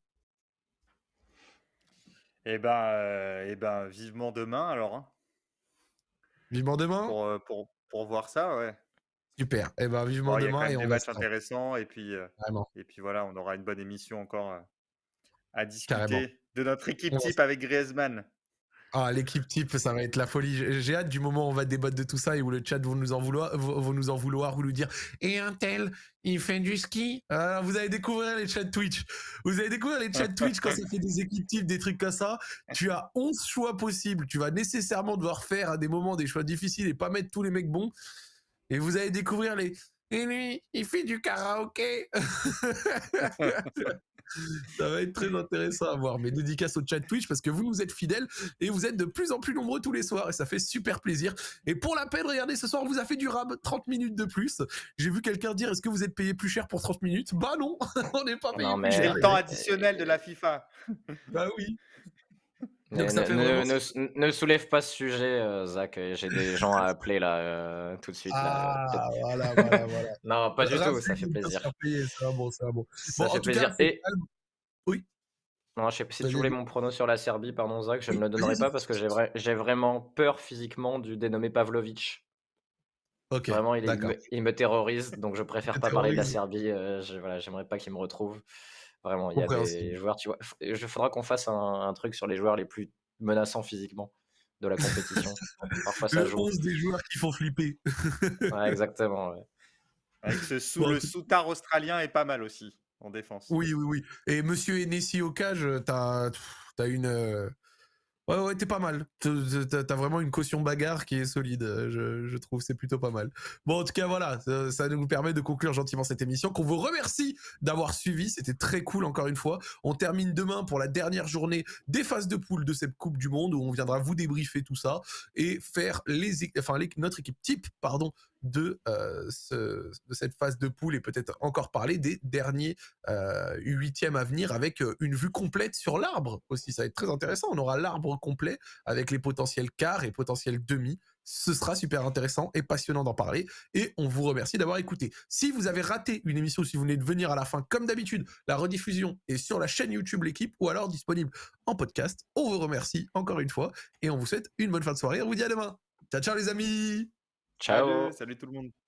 Eh ben, vivement demain alors, hein, Vivement demain. pour voir ça, ouais. Super. Eh ben vivement Bon, il y a quand demain même et des on matchs espère. intéressants et Vraiment, puis voilà, on aura une bonne émission encore à carrément. discuter de notre équipe On- type avec Griezmann. Ah, l'équipe type, ça va être la folie. J'ai hâte du moment où on va débattre de tout ça et où le chat vont nous en vouloir ou nous dire et un tel, il fait du ski. Vous allez découvrir les chats Twitch. Vous allez découvrir les chats Twitch quand ça fait des équipes types, des trucs comme ça. Tu as 11 choix possibles. Tu vas nécessairement devoir faire à des moments des choix difficiles et pas mettre tous les mecs bons. Et vous allez découvrir les et lui, il fait du karaoké. Ça va être très intéressant à voir. Mes dédicaces au chat Twitch parce que vous nous êtes fidèles et vous êtes de plus en plus nombreux tous les soirs et ça fait super plaisir. Et pour la peine, regardez, ce soir, on vous a fait du rab 30 minutes de plus. J'ai vu quelqu'un dire est-ce que vous êtes payé plus cher pour 30 minutes? Bah non, on n'est pas payé Non, plus C'est cher. mais le temps additionnel de la FIFA. Bah oui. Donc ne, ça ne, fait ne, vraiment. ne soulève pas ce sujet, Zach. J'ai des gens à appeler là tout de suite. Là. Ah, voilà. Non, pas du tout, ça Raphaël fait aime bien se plaisir. faire payer, ça va bon, ça va bon. Bon, Ça en fait tout cas, plaisir. c'est Et calme. Oui, non, je sais pas si tu vas-y, voulais vas-y. mon prono sur la Serbie, pardon Zach, je ne Oui, le donnerai vas-y. pas parce que j'ai vraiment peur physiquement du dénommé Pavlovic. Ok, Vraiment, d'accord. il me terrorise, donc je préfère Ça pas parler de la terrorise. Serbie. Voilà, j'aimerais pas qu'il me retrouve. Vraiment, il y a Compréhensible. des joueurs, tu vois. Il faudra qu'on fasse un truc sur les joueurs les plus menaçants physiquement de la compétition. Parfois, ça Le joue. 11 des joueurs qui font flipper. Ouais, exactement. Ouais. Avec Bon, en le tout soutard australien est pas mal aussi en défense. Oui. Et Monsieur Hennessy au cage, t'as une. Ouais, t'es pas mal. T'as vraiment une caution bagarre qui est solide, je trouve, c'est plutôt pas mal. Bon, en tout cas, voilà, ça nous permet de conclure gentiment cette émission, qu'on vous remercie d'avoir suivi, c'était très cool encore une fois. On termine demain pour la dernière journée des phases de poule de cette Coupe du Monde, où on viendra vous débriefer tout ça, et faire notre équipe type, pardon, de cette phase de poule, et peut-être encore parler des derniers huitièmes à venir avec une vue complète sur l'arbre aussi. Ça va être très intéressant. On aura l'arbre complet avec les potentiels quarts et potentiels demi. Ce sera super intéressant et passionnant d'en parler. Et on vous remercie d'avoir écouté. Si vous avez raté une émission, si vous venez de venir à la fin, comme d'habitude, la rediffusion est sur la chaîne YouTube L'équipe ou alors disponible en podcast. On vous remercie encore une fois et on vous souhaite une bonne fin de soirée. On vous dit à demain. Ciao, ciao les amis. Ciao! Salut tout le monde.